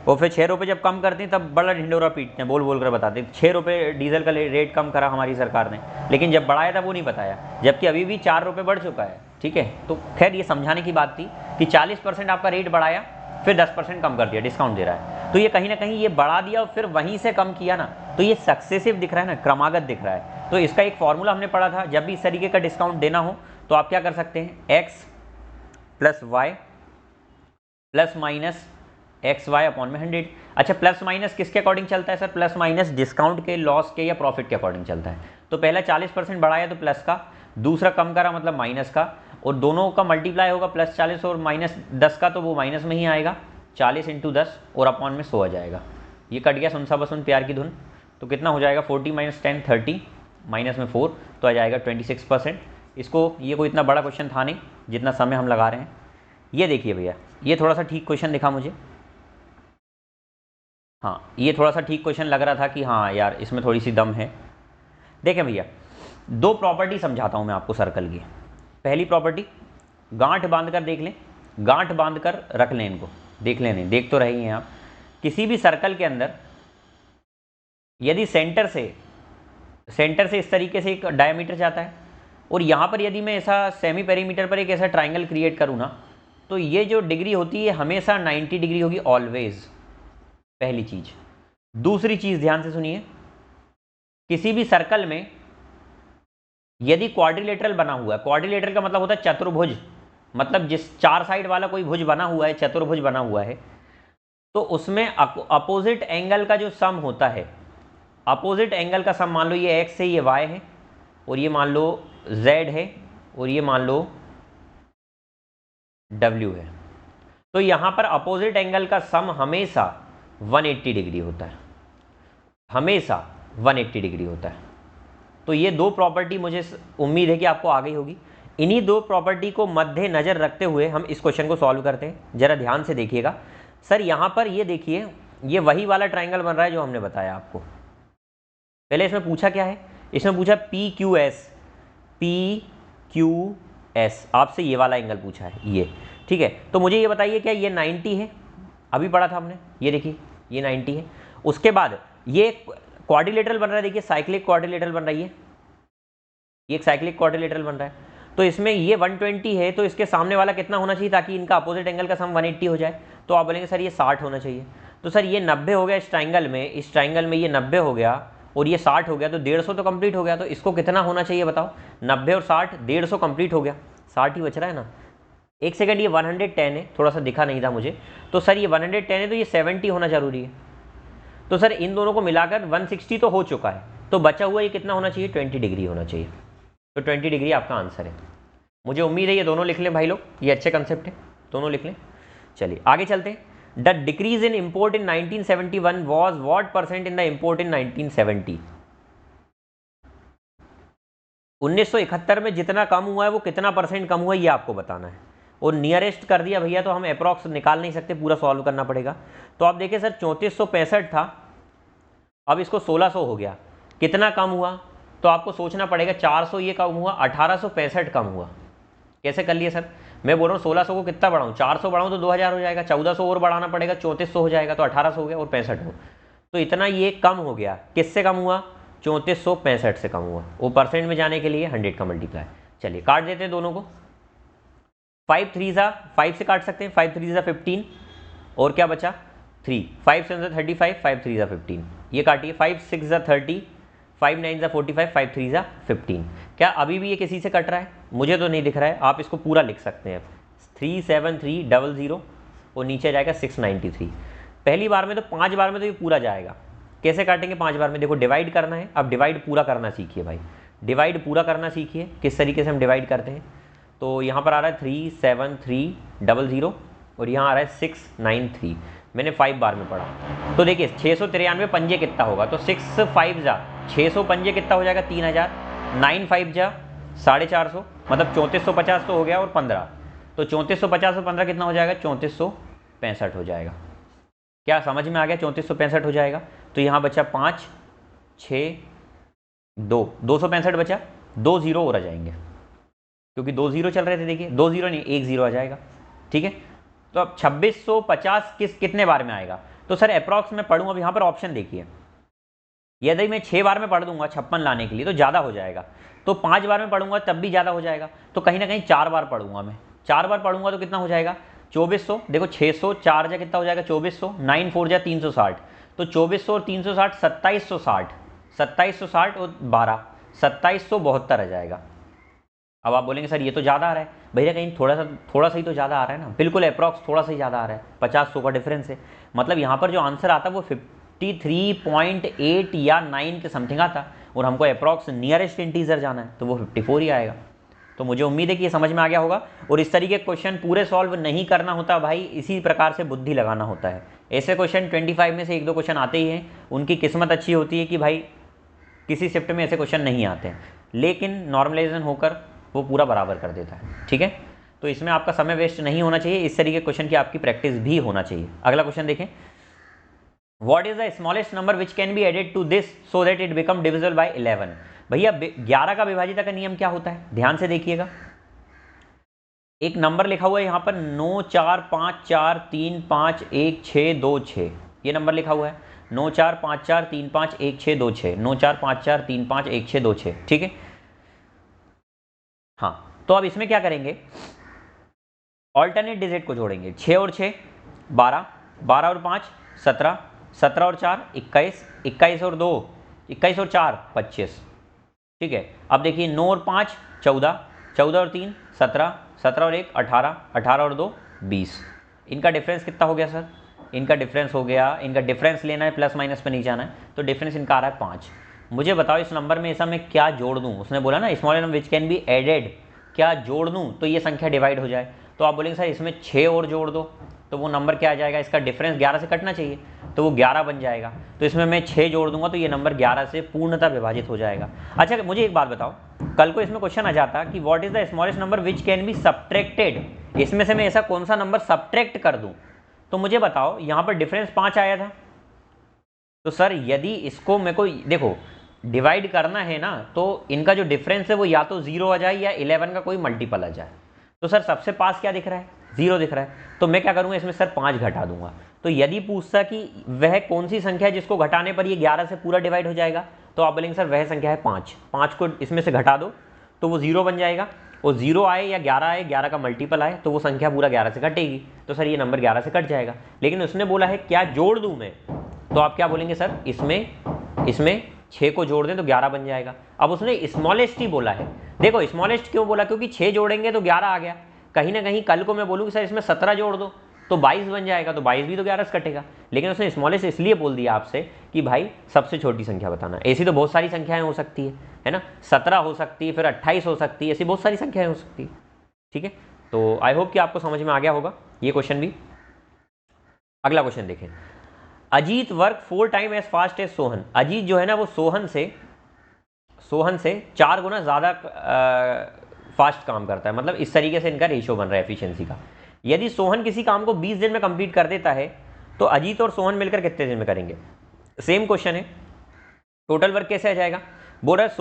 और फिर 6 रुपये जब कम करते हैं तब बड़ा ढिंडोरा पीटते हैं, बोल बोल कर बताते हैं 6 रुपये डीजल का रेट कम करा हमारी सरकार ने, लेकिन जब बढ़ाया था वो नहीं बताया, जबकि अभी भी 4 रुपये बढ़ चुका है। ठीक है, तो खैर ये समझाने की बात थी कि 40% आपका रेट बढ़ाया, फिर 10% कम कर दिया, डिस्काउंट दे रहा है, तो ये कहीं ना कहीं ये बढ़ा दिया और फिर वहीं से कम किया ना, तो ये सक्सेसिव दिख रहा है ना, क्रमागत दिख रहा है। तो इसका एक फॉर्मूला हमने पढ़ा था, जब भी इस तरीके का डिस्काउंट देना हो तो आप क्या कर सकते हैं, X plus Y plus minus X Y upon में 100। अच्छा, प्लस माइनस किसके अकॉर्डिंग चलता है सर? प्लस माइनस डिस्काउंट के, लॉस के या प्रॉफिट के अकॉर्डिंग चलता है। तो पहला 40% बढ़ाया तो प्लस का, दूसरा कम करा मतलब माइनस का, और दोनों का मल्टीप्लाई होगा, प्लस 40 और माइनस 10 का, तो वो माइनस में ही आएगा, 40 × 10 और अपॉन में 100 आ जाएगा। ये कट गया, सुनसा बसुन प्यार की धुन, तो कितना हो जाएगा? 40 - 10 30, माइनस में 4, तो आ जाएगा 26%। इसको, ये कोई इतना बड़ा क्वेश्चन था नहीं जितना समय हम लगा रहे हैं। ये देखिए भैया, ये थोड़ा सा ठीक क्वेश्चन दिखा मुझे, हाँ ये थोड़ा सा ठीक क्वेश्चन लग रहा था कि हाँ यार इसमें थोड़ी सी दम है। देखें भैया, 2 प्रॉपर्टी समझाता हूँ मैं आपको सर्कल की। पहली प्रॉपर्टी, गांठ बांध कर देख लें, गांठ बांध कर रख लें इनको, देख लें, नहीं देख तो रही हैं आप। किसी भी सर्कल के अंदर यदि सेंटर से इस तरीके से एक डायमीटर जाता है, और यहाँ पर यदि मैं ऐसा सेमी पेरीमीटर पर एक ऐसा ट्राइंगल क्रिएट करूँ ना, तो ये जो डिग्री होती है हमेशा 90 डिग्री होगी ऑलवेज, पहली चीज। दूसरी चीज ध्यान से सुनिए, किसी भी सर्कल में यदि क्वाड्रिलेटरल बना हुआ है, क्वाड्रिलेटरल का मतलब होता है चतुर्भुज, मतलब जिस 4 साइड वाला कोई भुज बना हुआ है, चतुर्भुज बना हुआ है, तो उसमें अपोजिट एंगल का जो सम होता है, अपोजिट एंगल का सम, मान लो ये एक्स है, ये वाई है, और ये मान लो जेड है, और ये मान लो डब्ल्यू है, तो यहां पर अपोजिट एंगल का सम हमेशा 180 डिग्री होता है, हमेशा 180 डिग्री होता है। तो ये 2 प्रॉपर्टी मुझे उम्मीद है कि आपको आ गई होगी। इन्हीं 2 प्रॉपर्टी को मद्देनजर रखते हुए हम इस क्वेश्चन को सॉल्व करते हैं। जरा ध्यान से देखिएगा सर, यहाँ पर ये देखिए, ये वही वाला ट्राइंगल बन रहा है जो हमने बताया आपको। पहले इसमें पूछा क्या है, इसमें पूछा PQS, आपसे ये वाला एंगल पूछा है ये, ठीक है। तो मुझे ये बताइए क्या ये 90 है? अभी पढ़ा था हमने, ये देखिए ये 90 है। उसके बाद ये क्वाड्रिलेटरल बन रहा है, देखिए साइक्लिक क्वाड्रिलेटरल बन रही है, ये एक साइक्लिक क्वाड्रिलेटरल बन रहा है। तो इसमें ये 120 है, तो इसके सामने वाला कितना होना चाहिए ताकि इनका अपोजिट एंगल का सम 180 हो जाए? तो आप बोलेंगे सर ये 60 होना चाहिए। तो सर ये 90 हो गया इस ट्राइंगल में, इस ट्राइंगल में ये 90 हो गया और ये 60 हो गया, तो 150 तो कंप्लीट हो गया। तो इसको कितना होना चाहिए बताओ? 90 और 60, 150 कंप्लीट हो गया, 60 ही बच रहा है ना। एक सेकंड, ये 110 है, थोड़ा सा दिखा नहीं था मुझे। तो सर ये 110 है, तो ये 70 होना जरूरी है। तो सर इन दोनों को मिलाकर 160 तो हो चुका है, तो बचा हुआ ये कितना होना चाहिए? 20 डिग्री होना चाहिए। तो 20 डिग्री आपका आंसर है। मुझे उम्मीद है ये दोनों लिख लें भाई लोग, ये अच्छे कंसेप्ट है, दोनों लिख लें। चलिए आगे चलते हैं। The decrease in import in 1971 was what percent in the import in 1970? 1971 में जितना कम हुआ है वो कितना परसेंट कम हुआ है ये आपको बताना है। और नियरेस्ट कर दिया भैया तो हम अप्रॉक्स निकाल नहीं सकते, पूरा सॉल्व करना पड़ेगा। तो आप देखिए सर 3465 था, अब इसको 1600 हो गया, कितना कम हुआ? तो आपको सोचना पड़ेगा 400 ये कम हुआ, 1865 कम हुआ। कैसे कर लिए सर? मैं बोल रहा हूँ 1600 को कितना बढ़ाऊँ, 400 बढ़ाऊँ तो 2000 हो जाएगा, 1400 और बढ़ाना पड़ेगा, 3400 हो जाएगा, तो 1800 हो गया और 65 हो, तो इतना ये कम हो गया। किससे कम हुआ? 3465 से कम हुआ। वो परसेंट में जाने के लिए 100 का मल्टीप्लाई। चलिए काट देते हैं दोनों को। 5 3 ज़ा 5 से काट सकते हैं, 5 3 ज़ा 15 और क्या बचा 3, 5 7 ज़ा 35, 5 3 ज़ा 15, ये काटिए। 5 6 ज़ा 30, 5 9 ज़ा 45, 5 3 ज़ा 15। क्या अभी भी ये किसी से कट रहा है? मुझे तो नहीं दिख रहा है, आप इसको पूरा लिख सकते हैं 37300 और नीचे जाएगा 693। पहली बार में तो 5 बार में तो ये पूरा जाएगा। कैसे काटेंगे 5 बार में? देखो डिवाइड करना है, अब डिवाइड पूरा करना सीखिए भाई, डिवाइड पूरा करना सीखिए किस तरीके से हम डिवाइड करते हैं। तो यहाँ पर आ रहा है 37300 और यहाँ आ रहा है 693, मैंने 5 बार में पढ़ा। तो देखिए 693 पंजे कितना होगा, तो 6 5 जा 600 पंजे कितना हो जाएगा 3000, 9 5 जा 450, मतलब 3450 तो हो गया और 15, तो 3450 और 15 कितना हो जाएगा 3465 हो जाएगा। क्या समझ में आ गया? 3465 हो जाएगा। तो यहाँ बचा 5 6 2 265 बचा, 2 जीरो और आ जाएंगे क्योंकि 2 जीरो चल रहे थे। देखिए 2 जीरो नहीं 1 जीरो आ जाएगा, ठीक है। तो अब 2650 कितने बार में आएगा? तो सर अप्रॉक्स में पढ़ूँ, अब यहाँ पर ऑप्शन देखिए, यदि मैं 6 बार में पढ़ दूंगा 56 लाने के लिए तो ज़्यादा हो जाएगा, तो 5 बार में पढ़ूंगा तब भी ज़्यादा हो जाएगा, तो कहीं ना कहीं 4 बार पढ़ूंगा मैं। 4 बार पढ़ूंगा तो कितना हो जाएगा 2400। देखो 600 4 जा कितना हो जाएगा 2400, 9 4 जा 360, तो 2400 और 360 2760, 2760 और 12 2772 आ जाएगा। अब आप बोलेंगे सर ये तो ज़्यादा आ रहा है, भैया कहीं थोड़ा सा ही तो ज़्यादा आ रहा है ना। बिल्कुल अप्रॉक्स थोड़ा सा ही ज़्यादा आ रहा है, 50-100 का डिफरेंस है। मतलब यहाँ पर जो आंसर आता है वो 53.8 या 9 के समथिंग आता, और हमको अप्रॉक्स नियरेस्ट इंटीजर जाना है तो वो 54 ही आएगा। तो मुझे उम्मीद है कि ये समझ में आ गया होगा। और इस तरीके के क्वेश्चन पूरे सॉल्व नहीं करना होता भाई, इसी प्रकार से बुद्धि लगाना होता है। ऐसे क्वेश्चन 25 में से 1-2 क्वेश्चन आते ही हैं, उनकी किस्मत अच्छी होती है कि भाई किसी शिफ्ट में ऐसे क्वेश्चन नहीं आते हैं, लेकिन नॉर्मलाइजेशन होकर वो पूरा बराबर कर देता है, ठीक है। तो इसमें आपका समय वेस्ट नहीं होना चाहिए, इस तरीके के क्वेश्चन की आपकी प्रैक्टिस भी होना चाहिए। अगला क्वेश्चन देखें, what is the smallest number which can be added to this so that it become divisible by 11? भैया 11 का विभाजिता का नियम क्या होता है, ध्यान से देखिएगा। एक नंबर लिखा हुआ है यहाँ पर 9454351626, ये नंबर लिखा हुआ है 9454351626, 9454351626, ठीक है। हाँ, तो अब इसमें क्या करेंगे, ऑल्टरनेट डिजिट को जोड़ेंगे। 6 और 6 12, 12 और 5 17, 17 और 4 21, 21 और 2 21 और 4 25, ठीक है। अब देखिए 9 और 5 14, 14 और 3 17, 17 और 1 18, 18 और 2 20। इनका डिफरेंस कितना हो गया सर? इनका डिफरेंस हो गया, इनका डिफरेंस लेना है, प्लस माइनस पे नहीं जाना है, तो डिफरेंस इनका आ रहा है 5। मुझे बताओ इस नंबर में ऐसा मैं क्या जोड़ दूँ? उसने बोला ना small number which can be added, क्या जोड़ दूँ तो ये संख्या डिवाइड हो जाए। तो आप बोलेंगे सर इसमें 6 और जोड़ दो, तो वो नंबर क्या आ जाएगा, इसका डिफरेंस 11 से कटना चाहिए तो वो 11 बन जाएगा। तो इसमें मैं 6 जोड़ दूंगा तो ये नंबर 11 से पूर्णतः विभाजित हो जाएगा। अच्छा मुझे एक बात बताओ, कल को इसमें क्वेश्चन आ जाता कि what is the smallest number which can be subtracted, इसमें से मैं ऐसा कौन सा नंबर सब्ट्रैक्ट कर दूं, तो मुझे बताओ यहाँ पर डिफरेंस 5 आया था, तो सर यदि इसको मेरे को देखो डिवाइड करना है ना, तो इनका जो डिफरेंस है वो या तो 0 आ जाए या 11 का कोई मल्टीपल आ जाए। तो सर सबसे पास क्या दिख रहा है, 0 दिख रहा है, तो मैं क्या करूँगा इसमें सर 5 घटा दूंगा। तो यदि पूछता कि वह कौन सी संख्या है जिसको घटाने पर ये 11 से पूरा डिवाइड हो जाएगा, तो आप बोलेंगे सर वह संख्या है 5, 5 को इसमें से घटा दो तो वो 0 बन जाएगा, और 0 आए या 11 आए, 11 का मल्टीपल आए तो वो संख्या पूरा 11 से कटेगी, तो सर ये नंबर 11 से कट जाएगा। लेकिन उसने बोला है क्या जोड़ दूँ मैं, तो आप क्या बोलेंगे सर इसमें 6 को जोड़ दें तो 11 बन जाएगा। अब उसने स्मॉलेस्ट ही बोला है, देखो स्मॉलेस्ट क्यों बोला, क्योंकि 6 जोड़ेंगे तो 11 आ गया। कहीं ना कहीं कल को मैं बोलूँ कि सर इसमें 17 जोड़ दो तो 22 बन जाएगा, तो 22 भी तो 11 से कटेगा। लेकिन उसने स्मॉलेस्ट इसलिए बोल दिया आपसे कि भाई सबसे छोटी संख्या बताना। ऐसी तो बहुत सारी संख्याएं हो सकती है ना, 17 हो सकती है, फिर 28 हो सकती है, ऐसी बहुत सारी संख्याएं हो सकती है, ठीक है। तो आई होप कि आपको समझ में आ गया होगा ये क्वेश्चन भी। अगला क्वेश्चन देखें, Ajit work 4 time as fast as Sohan. Ajit जो है ना वो सोहन से 4 गुना ज़्यादा फास्ट काम करता है, मतलब इस तरीके से इनका रेशियो बन रहा है एफिशिएंसी का। यदि सोहन किसी काम को 20 दिन में कंप्लीट कर देता है तो अजीत और सोहन मिलकर कितने दिन में करेंगे। सेम क्वेश्चन है, टोटल वर्क कैसे आ जाएगा। बोल रहा है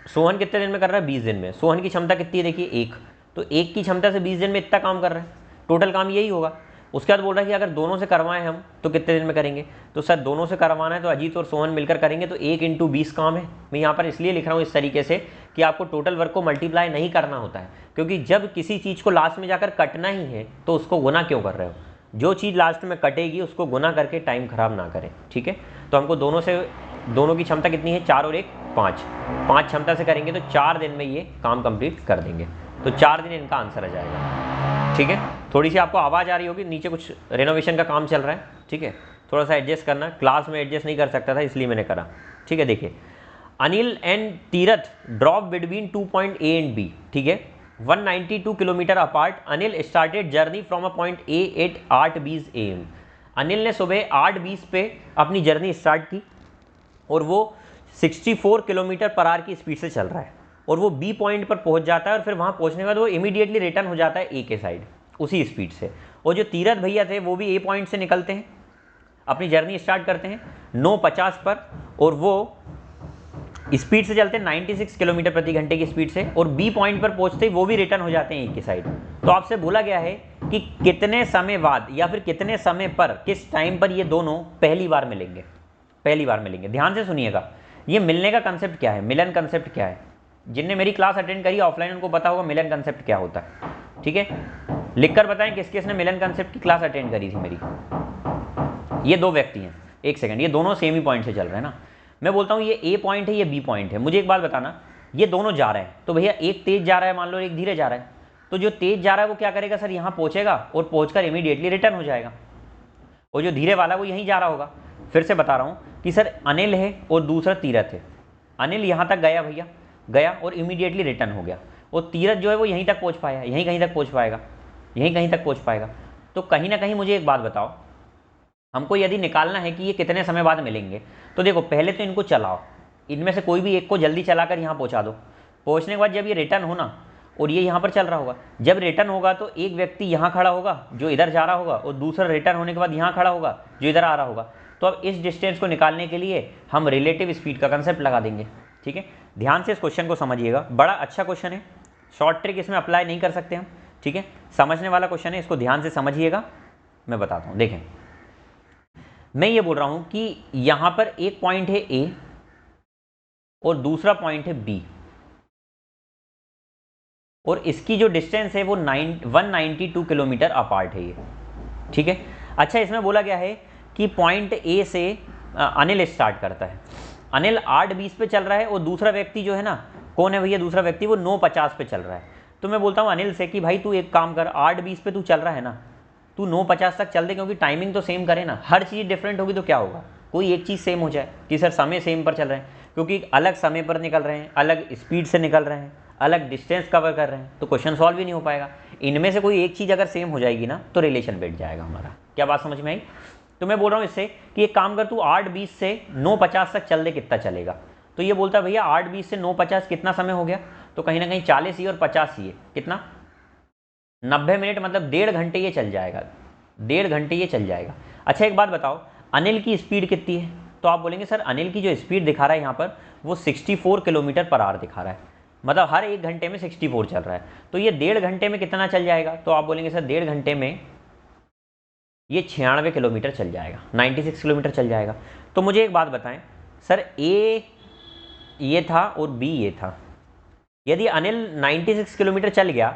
सोहन कितने दिन में कर रहा है, 20 दिन में। सोहन की क्षमता कितनी है, देखिए 1, तो 1 की क्षमता से 20 दिन में इतना काम कर रहा है, टोटल काम यही होगा। उसके बाद बोल रहा है कि अगर दोनों से करवाएं हम तो कितने दिन में करेंगे। तो सर दोनों से करवाना है तो अजीत और सोहन मिलकर करेंगे, तो 1 × 20 काम है। मैं यहाँ पर इसलिए लिख रहा हूँ इस तरीके से कि आपको टोटल वर्क को मल्टीप्लाई नहीं करना होता है, क्योंकि जब किसी चीज़ को लास्ट में जाकर कटना ही है तो उसको गुना क्यों कर रहे हो। जो चीज़ लास्ट में कटेगी उसको गुना करके टाइम खराब ना करें, ठीक है। तो हमको दोनों की क्षमता कितनी है, 4 और 1 5 क्षमता से करेंगे तो 4 दिन में ये काम कंप्लीट कर देंगे। तो 4 दिन इनका आंसर आ जाएगा, ठीक है। थोड़ी सी आपको आवाज़ आ रही होगी, नीचे कुछ रेनोवेशन का काम चल रहा है, ठीक है, थोड़ा सा एडजस्ट करना। क्लास में एडजस्ट नहीं कर सकता था इसलिए मैंने करा, ठीक है। देखिए, Anil and Tirath drop between 2 point A and B, ठीक है, 192 kilometre apart. Anil started journey from a point A at 8:20 AM। Anil ने सुबह 8:20 पे अपनी जर्नी स्टार्ट की और वो 64 किलोमीटर पर आवर की स्पीड से चल रहा है और वो बी पॉइंट पर पहुंच जाता है और फिर वहाँ पहुंचने के बाद वो इमीडिएटली रिटर्न हो जाता है ए के साइड उसी स्पीड से। और जो तीरथ भैया थे वो भी ए पॉइंट से निकलते हैं, अपनी जर्नी स्टार्ट करते हैं 9:50 पर और वो स्पीड से चलते हैं 96 किलोमीटर प्रति घंटे की स्पीड से और बी पॉइंट पर पहुंचते ही वो भी रिटर्न हो जाते हैं ए की साइड। तो आपसे बोला गया है कि कितने समय बाद या फिर कितने समय पर, किस टाइम पर ये दोनों पहली बार मिलेंगे। ध्यान से सुनिएगा, ये मिलने का कंसेप्ट क्या है, मिलन कंसेप्ट क्या है। जिनने मेरी क्लास अटेंड करी ऑफलाइन उनको पता होगा मिलन कंसेप्ट क्या होता है, ठीक है। लिखकर बताएं किस किसने मिलन कंसेप्ट की क्लास अटेंड करी थी मेरी। ये 2 व्यक्ति हैं, एक सेकंड, ये दोनों सेम ही पॉइंट से चल रहे हैं ना। मैं बोलता हूँ ये ए पॉइंट है, ये बी पॉइंट है। मुझे एक बात बताना, ये दोनों जा रहे हैं तो भैया एक तेज जा रहा है मान लो, एक धीरे जा रहा है। तो जो तेज जा रहा है वो क्या करेगा सर, यहाँ पहुंचेगा और पहुंचकर इमीडिएटली रिटर्न हो जाएगा, और जो धीरे वाला वो यहीं जा रहा होगा। फिर से बता रहा हूँ कि सर अनिल है और दूसरा तीरथ है। अनिल यहाँ तक गया भैया, गया और इमीडिएटली रिटर्न हो गया, और तीरथ जो है वो यहीं तक पहुँच पाया, यहीं कहीं तक पहुँच पाएगा। तो कहीं ना कहीं मुझे एक बात बताओ, हमको यदि निकालना है कि ये कितने समय बाद मिलेंगे, तो देखो पहले तो इनको चलाओ, इनमें से कोई भी एक को जल्दी चलाकर यहाँ पहुँचा दो। पहुँचने के बाद जब ये रिटर्न होना और ये यहाँ पर चल रहा होगा, जब रिटर्न होगा तो एक व्यक्ति यहाँ खड़ा होगा जो इधर जा रहा होगा और दूसरा रिटर्न होने के बाद यहाँ खड़ा होगा जो इधर आ रहा होगा। तो अब इस डिस्टेंस को निकालने के लिए हम रिलेटिव स्पीड का कंसेप्ट लगा देंगे, ठीक है। ध्यान से इस क्वेश्चन को समझिएगा, बड़ा अच्छा क्वेश्चन है, शॉर्ट ट्रिक इसमें अप्लाई नहीं कर सकते हम, ठीक है। समझने वाला क्वेश्चन है, इसको ध्यान से समझिएगा। मैं बताता हूँ, देखें मैं ये बोल रहा हूँ कि यहाँ पर एक पॉइंट है ए और दूसरा पॉइंट है बी, और इसकी जो डिस्टेंस है वो 192 किलोमीटर अपार्ट है ये, ठीक है। अच्छा, इसमें बोला गया है कि पॉइंट ए से अनिल स्टार्ट करता है। अनिल 8:20 पे चल रहा है और दूसरा व्यक्ति जो है ना, कौन है भैया दूसरा व्यक्ति, वो 9:50 पे चल रहा है। तो मैं बोलता हूँ अनिल से कि भाई तू एक काम कर, 8:20 पे तू चल रहा है ना, तू 9:50 तक चल दे, क्योंकि टाइमिंग तो सेम करे ना। हर चीज़ डिफरेंट होगी तो क्या होगा, कोई एक चीज़ सेम हो जाए कि सर समय सेम पर चल रहे हैं, क्योंकि अलग समय पर निकल रहे हैं, अलग स्पीड से निकल रहे हैं, अलग डिस्टेंस कवर कर रहे हैं, तो क्वेश्चन सॉल्व ही नहीं हो पाएगा। इनमें से कोई एक चीज़ अगर सेम हो जाएगी ना तो रिलेशन बैठ जाएगा हमारा। क्या बात समझ में आई। तो मैं बोल रहा हूँ इससे कि एक काम कर, तू 8:20 से 9:50 तक चल दे, कितना चलेगा। तो ये बोलता है भैया 8:20 से 9:50 कितना समय हो गया, तो कहीं ना कहीं 40 ही और 50 ही है, कितना 90 मिनट, मतलब 1.5 घंटे ये चल जाएगा, 1.5 घंटे ये चल जाएगा। अच्छा एक बात बताओ, अनिल की स्पीड कितनी है, तो आप बोलेंगे सर अनिल की जो स्पीड दिखा रहा है यहाँ पर वो 64 किलोमीटर पर आवर दिखा रहा है, मतलब हर 1 घंटे में 64 चल रहा है। तो ये 1.5 घंटे में कितना चल जाएगा, तो आप बोलेंगे सर 1.5 घंटे में ये 96 किलोमीटर चल जाएगा, 96 किलोमीटर चल जाएगा। तो मुझे एक बात बताएं सर, ए ये था और बी ये था, यदि अनिल 96 किलोमीटर चल गया,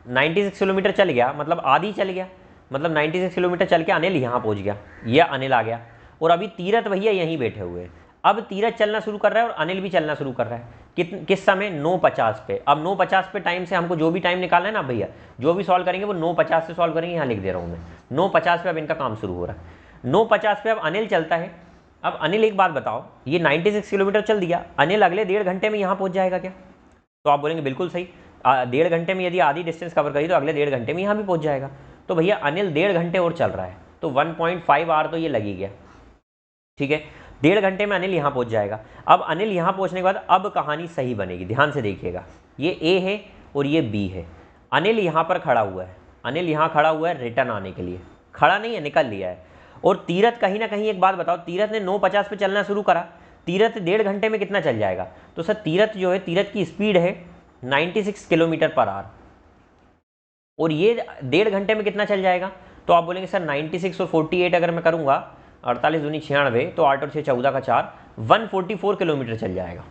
96 किलोमीटर चल गया मतलब आधी चल गया, मतलब 96 किलोमीटर चल के अनिल यहाँ पहुँच गया, यह अनिल आ गया, और अभी तीरथ भैया यहीं बैठे हुए हैं। अब तीरथ चलना शुरू कर रहा है और अनिल भी चलना शुरू कर रहा है, किस समय 9:50 पे। अब 9:50 पे टाइम से हमको जो भी टाइम निकालना है ना भैया, जो भी सॉल्व करेंगे वो 9:50 से सॉल्व करेंगे, यहाँ लिख दे रहा हूँ मैं। 9:50 पे अब इनका काम शुरू हो रहा है, 9:50 पे अब अनिल चलता है। अब अनिल एक बात बताओ, ये 96 किलोमीटर चल दिया, अनिल अगले 1.5 घंटे में यहाँ पहुँच जाएगा क्या, तो आप बोलेंगे बिल्कुल सही, 1.5 घंटे में यदि आधी डिस्टेंस कवर करी तो अगले 1.5 घंटे में यहाँ भी पहुँच जाएगा। तो भैया अनिल 1.5 घंटे और चल रहा है, तो तो 1.5 आवर तो ये लग ही गया, ठीक है। 1.5 घंटे में अनिल यहाँ पहुँच जाएगा। अब अनिल यहाँ पहुँचने के बाद अब कहानी सही बनेगी, ध्यान से देखिएगा। ये ए है और ये बी है। अनिल यहाँ पर खड़ा हुआ है, अनिल यहाँ खड़ा हुआ है रिटर्न आने के लिए, खड़ा नहीं है, निकल लिया है। और तीरथ कहीं ना कहीं, एक बात बताओ, तीरथ ने 9:50 पे चलना शुरू करा, तीरथ 1.5 घंटे में कितना चल जाएगा? तो सर तीरथ जो है, तीरथ की स्पीड है 96 किलोमीटर पर आवर, और ये 1.5 घंटे में कितना चल जाएगा? तो आप बोलेंगे सर 96 और 48 अगर मैं करूँगा, 48 दूनी 96, तो 8 और 6 14 का 4, 144 किलोमीटर चल जाएगा,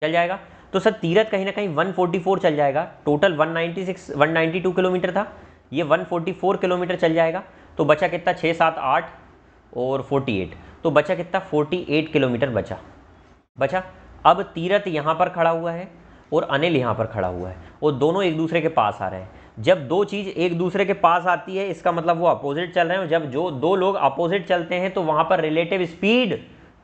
चल जाएगा। तो सर तीरथ कहीं ना कहीं 144 चल जाएगा, टोटल 192 किलोमीटर था, ये 144 किलोमीटर चल जाएगा। तो बचा कितना? 6 7 8 और 48, तो बचा कितना? 48 किलोमीटर बचा। अब तीरथ यहाँ पर खड़ा हुआ है और अनिल यहाँ पर खड़ा हुआ है, और दोनों एक दूसरे के पास आ रहे हैं। जब दो चीज़ एक दूसरे के पास आती है, इसका मतलब वो अपोजिट चल रहे हैं। जब जो दो लोग अपोजिट चलते हैं तो वहाँ पर रिलेटिव स्पीड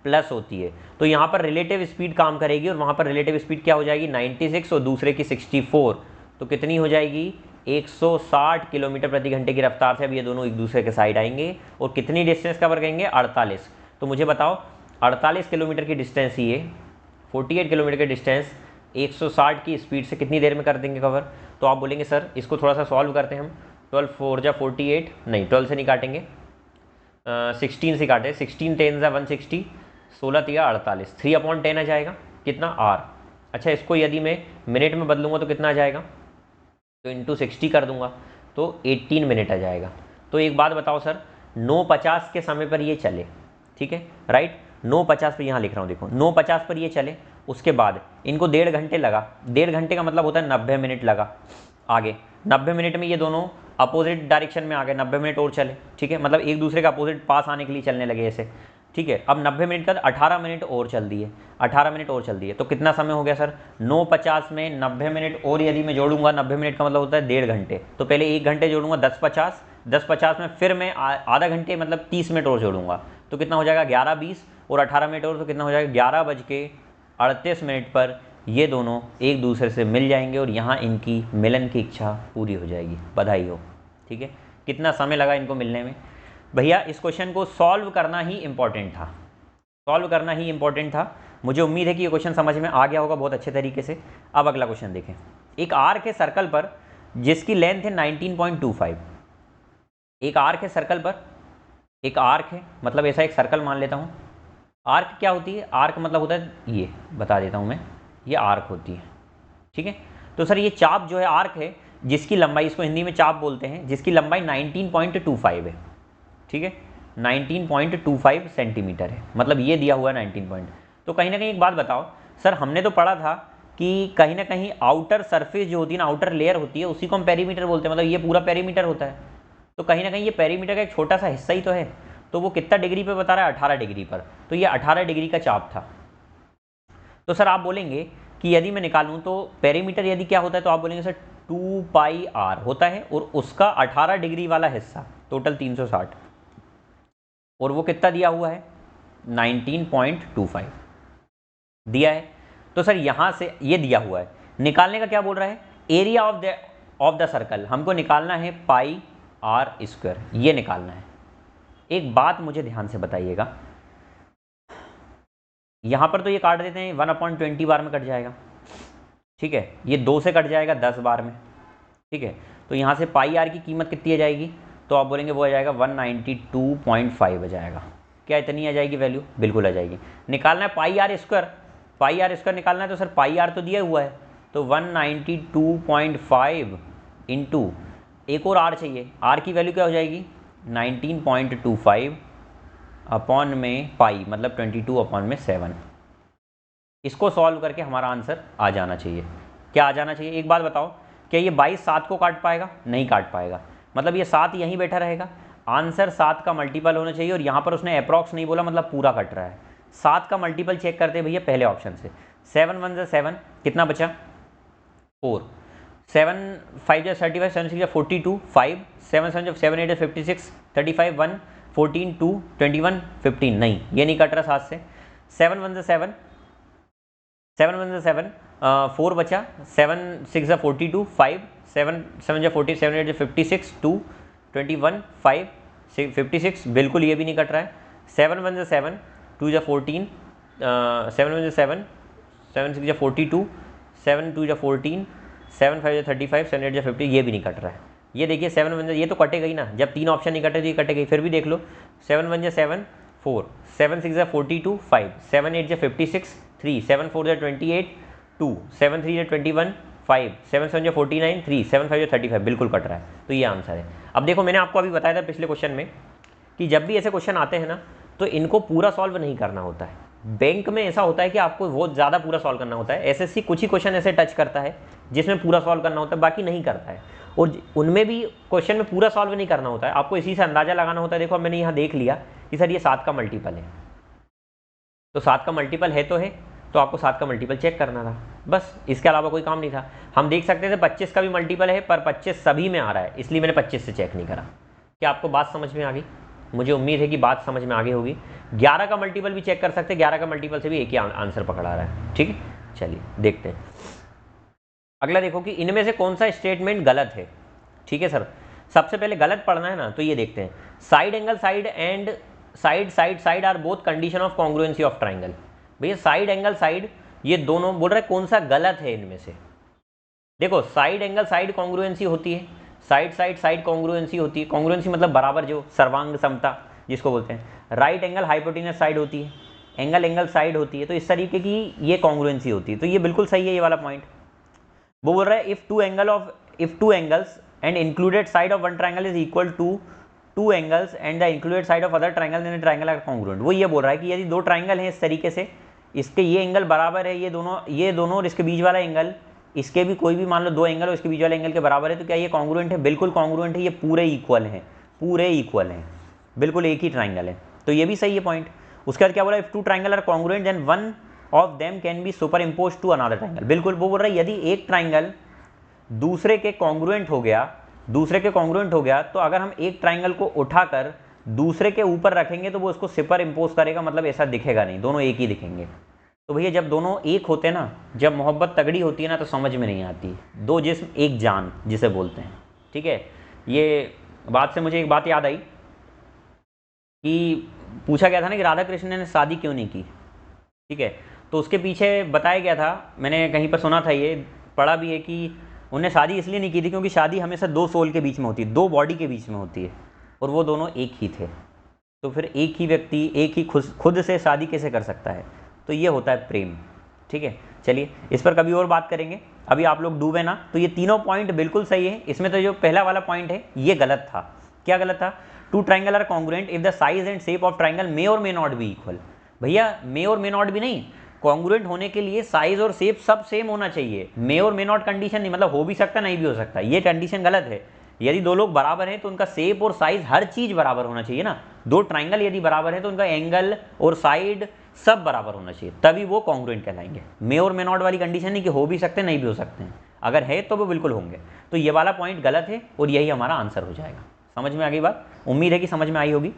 प्लस होती है, तो यहाँ पर रिलेटिव स्पीड काम करेगी, और वहाँ पर रिलेटिव स्पीड क्या हो जाएगी? 96 और दूसरे की 64, तो कितनी हो जाएगी? 160 किलोमीटर प्रति घंटे की रफ्तार से अब ये दोनों एक दूसरे के साइड आएंगे, और कितनी डिस्टेंस कवर करेंगे? 48। तो मुझे बताओ 48 किलोमीटर की डिस्टेंस, ये 48 किलोमीटर की डिस्टेंस 160 की स्पीड से कितनी देर में कर देंगे कवर? तो आप बोलेंगे सर इसको थोड़ा सा सॉल्व करते हैं हम। 12 4 जा 48, नहीं 12 से नहीं काटेंगे, 16 से काटे, 16 10 जा 160, 16 तिया 48, 3/10 आ जाएगा, कितना? आर। अच्छा, इसको यदि मैं मिनट में बदलूंगा तो कितना आ जाएगा? तो इंटू 60 कर दूंगा तो 18 मिनट आ जाएगा। तो एक बात बताओ सर, 9:50 के समय पर ये चले, ठीक है, राइट, 9:50 पर यहाँ लिख रहा हूँ, देखो 9:50 पर ये चले, उसके बाद इनको 1.5 घंटे लगा, 1.5 घंटे का मतलब होता है 90 मिनट लगा आगे, 90 मिनट में ये दोनों अपोजिट डायरेक्शन में आ गए, 90 मिनट और चले, ठीक है, मतलब एक दूसरे का अपोजिट पास आने के लिए चलने लगे ऐसे, ठीक है। अब 90 मिनट का 18 मिनट और चल दिए, 18 मिनट और चल दिए, तो कितना समय हो गया सर? 9:50 में 90 मिनट और यदि मैं जोड़ूंगा, 90 मिनट का मतलब होता है 1.5 घंटे, तो पहले 1 घंटे जोड़ूंगा 10:50, 10:50 में फिर मैं आधा घंटे मतलब 30 मिनट और जोड़ूंगा, तो कितना हो जाएगा? 11:20, और 18 मिनट और, तो कितना हो जाएगा? 11:38 पर ये दोनों एक दूसरे से मिल जाएंगे, और यहाँ इनकी मिलन की इच्छा पूरी हो जाएगी, बधाई हो, ठीक है। कितना समय लगा इनको मिलने में? भैया इस क्वेश्चन को सॉल्व करना ही इंपॉर्टेंट था, सॉल्व करना ही इंपॉर्टेंट था। मुझे उम्मीद है कि ये क्वेश्चन समझ में आ गया होगा बहुत अच्छे तरीके से। अब अगला क्वेश्चन देखें। एक आर्क है सर्कल पर जिसकी लेंथ है 19.25, एक आर्क है सर्कल पर, एक आर्क है, मतलब ऐसा एक सर्कल मान लेता हूँ। आर्क क्या होती है? आर्क मतलब होता है, ये बता देता हूँ मैं, ये आर्क होती है, ठीक है। तो सर ये चाप जो है आर्क है, जिसकी लंबाई, इसको हिंदी में चाप बोलते हैं, जिसकी लंबाई 19.25 है, ठीक है, 19.25 सेंटीमीटर है, मतलब ये दिया हुआ है 19 पॉइंट। तो कहीं ना कहीं एक बात बताओ सर, हमने तो पढ़ा था कि कहीं ना कहीं आउटर सरफेस जो होती है ना, आउटर लेयर होती है, उसी को हम पेरीमीटर बोलते हैं, मतलब ये पूरा पेरीमीटर होता है। तो कहीं ना कहीं ये पेरीमीटर का एक छोटा सा हिस्सा ही तो है, तो वो कितना डिग्री पे बता रहा है? 18 डिग्री पर, तो ये 18 डिग्री का चाप था। तो सर आप बोलेंगे कि यदि मैं निकालूं तो पेरीमीटर यदि क्या होता है, तो आप बोलेंगे सर 2πr होता है, और उसका 18 डिग्री वाला हिस्सा टोटल 360, और वो कितना दिया हुआ है? 19.25 दिया है। तो सर यहाँ से ये दिया हुआ है, निकालने का क्या बोल रहा है? एरिया ऑफ द सर्कल हमको निकालना है, πr², ये निकालना है। एक बात मुझे ध्यान से बताइएगा, यहाँ पर तो ये काट देते हैं, 1/20 बार में कट जाएगा, ठीक है, ये 2 से कट जाएगा 10 बार में, ठीक है। तो यहाँ से πr की कीमत कितनी आ जाएगी? तो आप बोलेंगे वो आ जाएगा 192.5 आ जाएगा। क्या इतनी आ जाएगी वैल्यू? बिल्कुल आ जाएगी। निकालना है πr², निकालना है, तो सर πr तो दिया हुआ है, तो 192.5 इंटू एक और r चाहिए, r की वैल्यू क्या हो जाएगी? 19.25 अपॉन में पाई, मतलब 22/7। इसको सॉल्व करके हमारा आंसर आ जाना चाहिए। क्या आ जाना चाहिए? एक बात बताओ, क्या ये 22 7 को काट पाएगा? नहीं काट पाएगा, मतलब ये 7 यहीं बैठा रहेगा। आंसर 7 का मल्टीपल होना चाहिए, और यहाँ पर उसने अप्रॉक्स नहीं बोला, मतलब पूरा कट रहा है। 7 का मल्टीपल चेक करते हैं भैया पहले ऑप्शन से, 7 1 जा 7, कितना बचा? 4, 7 5 जा 35, 7 6 जा 42, 5 7 7 जा 7 8 जा 56, 35 1 14 2 21 15, नहीं ये नहीं कट रहा 7 से। 7 1 जा 7, 7 1 जा 7, 4 बचा, 7 6 जा 42, 5 7 7 जा 40, 7 8 जा 56, 2 21 5 56 बिल्कुल ये भी नहीं कट रहा है। 7 1 जा 7, 2 जा 14, 7 1 जा 7, 7 6 जा 42, 7 2 जा 14, 7 5 जा 35, 7 8 जा 50, ये भी नहीं कट रहा है। ये देखिए 7 1 जा, ये तो कटेगा ही ना, जब 3 ऑप्शन नहीं कटे तो ये कटेगा। फिर भी देख लो 7 1 जा 7 4, 7 6 जा 42 5, 7 8 जा 56 3, 7 4 जा 28 2, 7 3 जा 21 5, 7 7 जा 49 3, 7 5 जा 35, बिल्कुल कट रहा है। तो ये आंसर है। अब देखो मैंने आपको अभी बताया था पिछले क्वेश्चन में कि जब भी ऐसे क्वेश्चन आते हैं ना तो इनको पूरा सॉल्व नहीं करना होता है। बैंक में ऐसा होता है कि आपको बहुत ज़्यादा पूरा सॉल्व करना होता है। एसएससी कुछ ही क्वेश्चन ऐसे टच करता है जिसमें पूरा सॉल्व करना होता है, बाकी नहीं करता है। और उनमें भी क्वेश्चन में पूरा सॉल्व नहीं करना होता है, आपको इसी से अंदाजा लगाना होता है। देखो मैंने यहाँ देख लिया कि सर ये 7 का मल्टीपल है, तो 7 का मल्टीपल है तो आपको 7 का मल्टीपल चेक करना था, बस इसके अलावा कोई काम नहीं था। हम देख सकते थे 25 का भी मल्टीपल है, पर 25 सभी में आ रहा है, इसलिए मैंने 25 से चेक नहीं करा। क्या आपको बात समझ में आ गई? मुझे उम्मीद है कि बात समझ में आ गई होगी। 11 का मल्टीपल भी चेक कर सकते हैं, 11 का मल्टीपल से भी एक ही आंसर पकड़ा रहा है। ठीक है, चलिए देखते हैं अगला। देखो कि इनमें से कौन सा स्टेटमेंट गलत है। ठीक है सर, सबसे पहले गलत पढ़ना है ना, तो ये देखते हैं। Side angle side and side side side are both condition of congruency of triangle. भैया साइड एंगल साइड ये दोनों बोल रहे कौन सा गलत है इनमें से। देखो साइड एंगल साइड कॉन्ग्रुएंसी होती है, साइड साइड साइड कॉन्ग्रुएंसी होती है। कॉन्ग्रुएंसी मतलब बराबर, जो सर्वांग समता जिसको बोलते हैं। राइट एंगल हाइपोटेनस साइड होती है, एंगल एंगल साइड होती है। तो इस तरीके की ये कॉन्ग्रुएंसी होती है। तो ये बिल्कुल सही है ये वाला पॉइंट। वो बोल रहा है if two angles and included side of one triangle is equal to 2 angles and the included side of other triangle then triangle are congruent. वो ये बोल रहा है कि यदि 2 ट्राइंगल हैं इस तरीके से, इसके ये एंगल बराबर है, ये दोनों और इसके बीच वाला एंगल, इसके भी कोई भी मान लो 2 एंगल और इसके बीच वाले एंगल के बराबर है, तो क्या ये कॉन्ग्रुएंट है? बिल्कुल कॉन्ग्रुएंट है, ये पूरे इक्वल हैं, पूरे इक्वल हैं, बिल्कुल एक ही ट्राइंगल है। तो ये भी सही है पॉइंट। उसके बाद क्या बोला, if 2 triangle are congruent then one of them can be superimpose to another triangle. बिल्कुल वो बोल रहा है यदि एक ट्राइंगल दूसरे के कॉन्ग्रुएंट हो गया, तो अगर हम एक ट्राइंगल को उठाकर दूसरे के ऊपर रखेंगे तो वो उसको सुपर इम्पोज करेगा, मतलब ऐसा दिखेगा नहीं, दोनों एक ही दिखेंगे। तो भैया जब दोनों एक होते हैं ना, जब मोहब्बत तगड़ी होती है ना, तो समझ में नहीं आती। 2 जिस्म एक जान जिसे बोलते हैं। ठीक है, ये बात से मुझे एक बात याद आई कि पूछा गया था ना कि राधा कृष्ण ने शादी क्यों नहीं की। ठीक है, तो उसके पीछे बताया गया था, मैंने कहीं पर सुना था, ये पढ़ा भी है कि उन्हें शादी इसलिए नहीं की थी क्योंकि शादी हमेशा 2 सोल के बीच में होती है, 2 बॉडी के बीच में होती है, और वो दोनों एक ही थे। तो फिर एक ही व्यक्ति एक ही खुद से शादी कैसे कर सकता है? तो ये होता है प्रेम। ठीक है, चलिए इस पर कभी और बात करेंगे, अभी आप लोग डूबे ना। तो ये तीनों पॉइंट बिल्कुल सही है। इसमें तो जो पहला वाला पॉइंट है ये गलत था। क्या गलत था? 2 triangle are congruent if the size and shape of triangle may और मे नॉट बी इक्वल। भैया मे और मे नॉट भी नहीं, कॉन्ग्रुएंट होने के लिए साइज और शेप सब सेम होना चाहिए। मे और मे नॉट कंडीशन नहीं, मतलब हो भी सकता नहीं भी हो सकता, ये कंडीशन गलत है। यदि 2 लोग बराबर हैं तो उनका शेप और साइज हर चीज बराबर होना चाहिए ना। 2 ट्राइंगल यदि बराबर है तो उनका एंगल और साइड सब बराबर होना चाहिए, तभी वो कॉन्ग्रुएंट कहलाएंगे। मे और मे नॉट वाली कंडीशन नहीं कि हो भी सकते नहीं भी हो सकते हैं, अगर है तो वो बिल्कुल होंगे। तो ये वाला पॉइंट गलत है और यही हमारा आंसर हो जाएगा। समझ में आ गई बात? उम्मीद है कि समझ में आई होगी।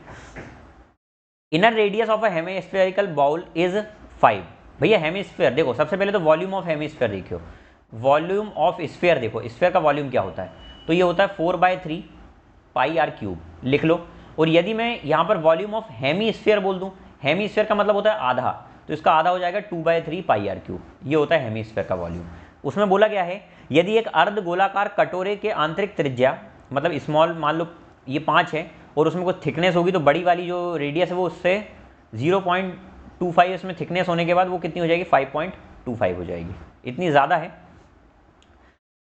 Inner radius of a hemispherical bowl is 5। भैया हेमिस्फीयर देखो, सबसे पहले तो वॉल्यूम ऑफ हेमिस्फीयर देखियो। वॉल्यूम ऑफ स्फीयर देखो, स्फीयर का वॉल्यूम क्या होता है? तो ये होता है 4/3 पाई आर क्यूब, लिख लो। और यदि मैं यहाँ पर वॉल्यूम ऑफ हेमिस्फीयर बोल दूँ, हेमिस्फीयर का मतलब होता है आधा, तो इसका आधा हो जाएगा 2/3 पाई आर क्यूब। ये होता है हेमिस्फीयर का वॉल्यूम। उसमें बोला गया है यदि एक अर्ध गोलाकार कटोरे के आंतरिक त्रिज्या, मतलब स्मॉल मान लो ये 5 है, और उसमें कुछ थिकनेस होगी, तो बड़ी वाली जो रेडियस है वो उससे 0.25 इसमें थिकनेस होने के बाद वो कितनी हो जाएगी? 5.25 हो जाएगी, इतनी ज़्यादा है।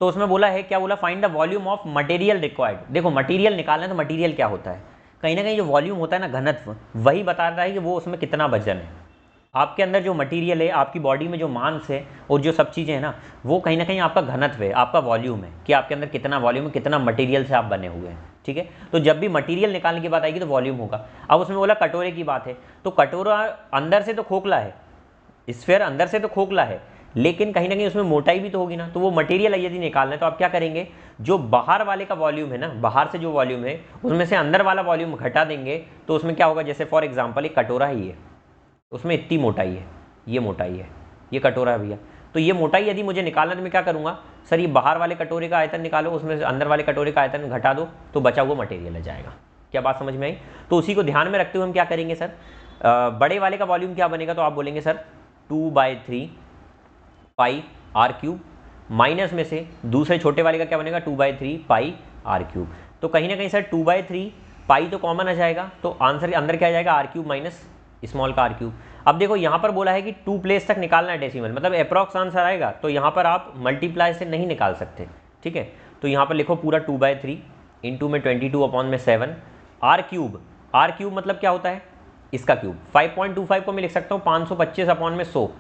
तो उसमें बोला है, क्या बोला? Find the volume of material required. देखो मटेरियल निकालना है तो मटेरियल क्या होता है? कहीं ना कहीं जो वॉल्यूम होता है ना, घनत्व, वही बताता है कि वो उसमें कितना वजन है। आपके अंदर जो मटेरियल है, आपकी बॉडी में जो मांस है और जो सब चीज़ें हैं ना, वो कहीं ना कहीं आपका घनत्व है, आपका वॉल्यूम है, कि आपके अंदर कितना वॉल्यूम है, कितना मटेरियल से आप बने हुए हैं। ठीक है, तो जब भी मटेरियल निकालने की बात आएगी तो वॉल्यूम होगा। अब उसमें बोला कटोरे की बात है, तो कटोरा अंदर से तो खोखला है, स्फीयर अंदर से तो खोखला है, लेकिन कहीं ना कहीं उसमें मोटाई भी तो होगी ना। तो वो मटेरियल यदि निकालना है तो आप क्या करेंगे? जो बाहर वाले का वॉल्यूम है ना, बाहर से जो वॉल्यूम है उसमें से अंदर वाला वॉल्यूम घटा देंगे, तो उसमें क्या होगा? जैसे फॉर एग्जांपल एक कटोरा ही है, उसमें इतनी मोटाई है, ये मोटाई है, ये कटोरा है भैया, तो ये मोटाई यदि मुझे निकालना तो मैं क्या करूँगा? सर ये बाहर वाले कटोरे का आयतन निकालो, उसमें से अंदर वाले कटोरे का आयतन घटा दो, तो बचा हुआ मटेरियल आ जाएगा। क्या बात समझ में आई? तो उसी को ध्यान में रखते हुए हम क्या करेंगे सर, बड़े वाले का वॉल्यूम क्या बनेगा, तो आप बोलेंगे sir 2/3 pi r cube, minus में से दूसरे छोटे वाले का क्या बनेगा 2/3 पाई आर क्यूब। तो कहीं ना कहीं सर 2/3 पाई तो कॉमन आ जाएगा, तो आंसर के अंदर क्या आ जाएगा आर क्यूब माइनस स्मॉल का आर क्यूब। अब देखो यहाँ पर बोला है कि 2 प्लेस तक निकालना है डेसिमल, मतलब अप्रॉक्स आंसर आएगा, तो यहाँ पर आप मल्टीप्लाई से नहीं निकाल सकते, ठीक है। तो यहाँ पर लिखो पूरा 2/3 इंटू में 22/7 आर क्यूब मतलब क्या होता है इसका क्यूब, 5.25 को मैं लिख सकता हूँ 525/100,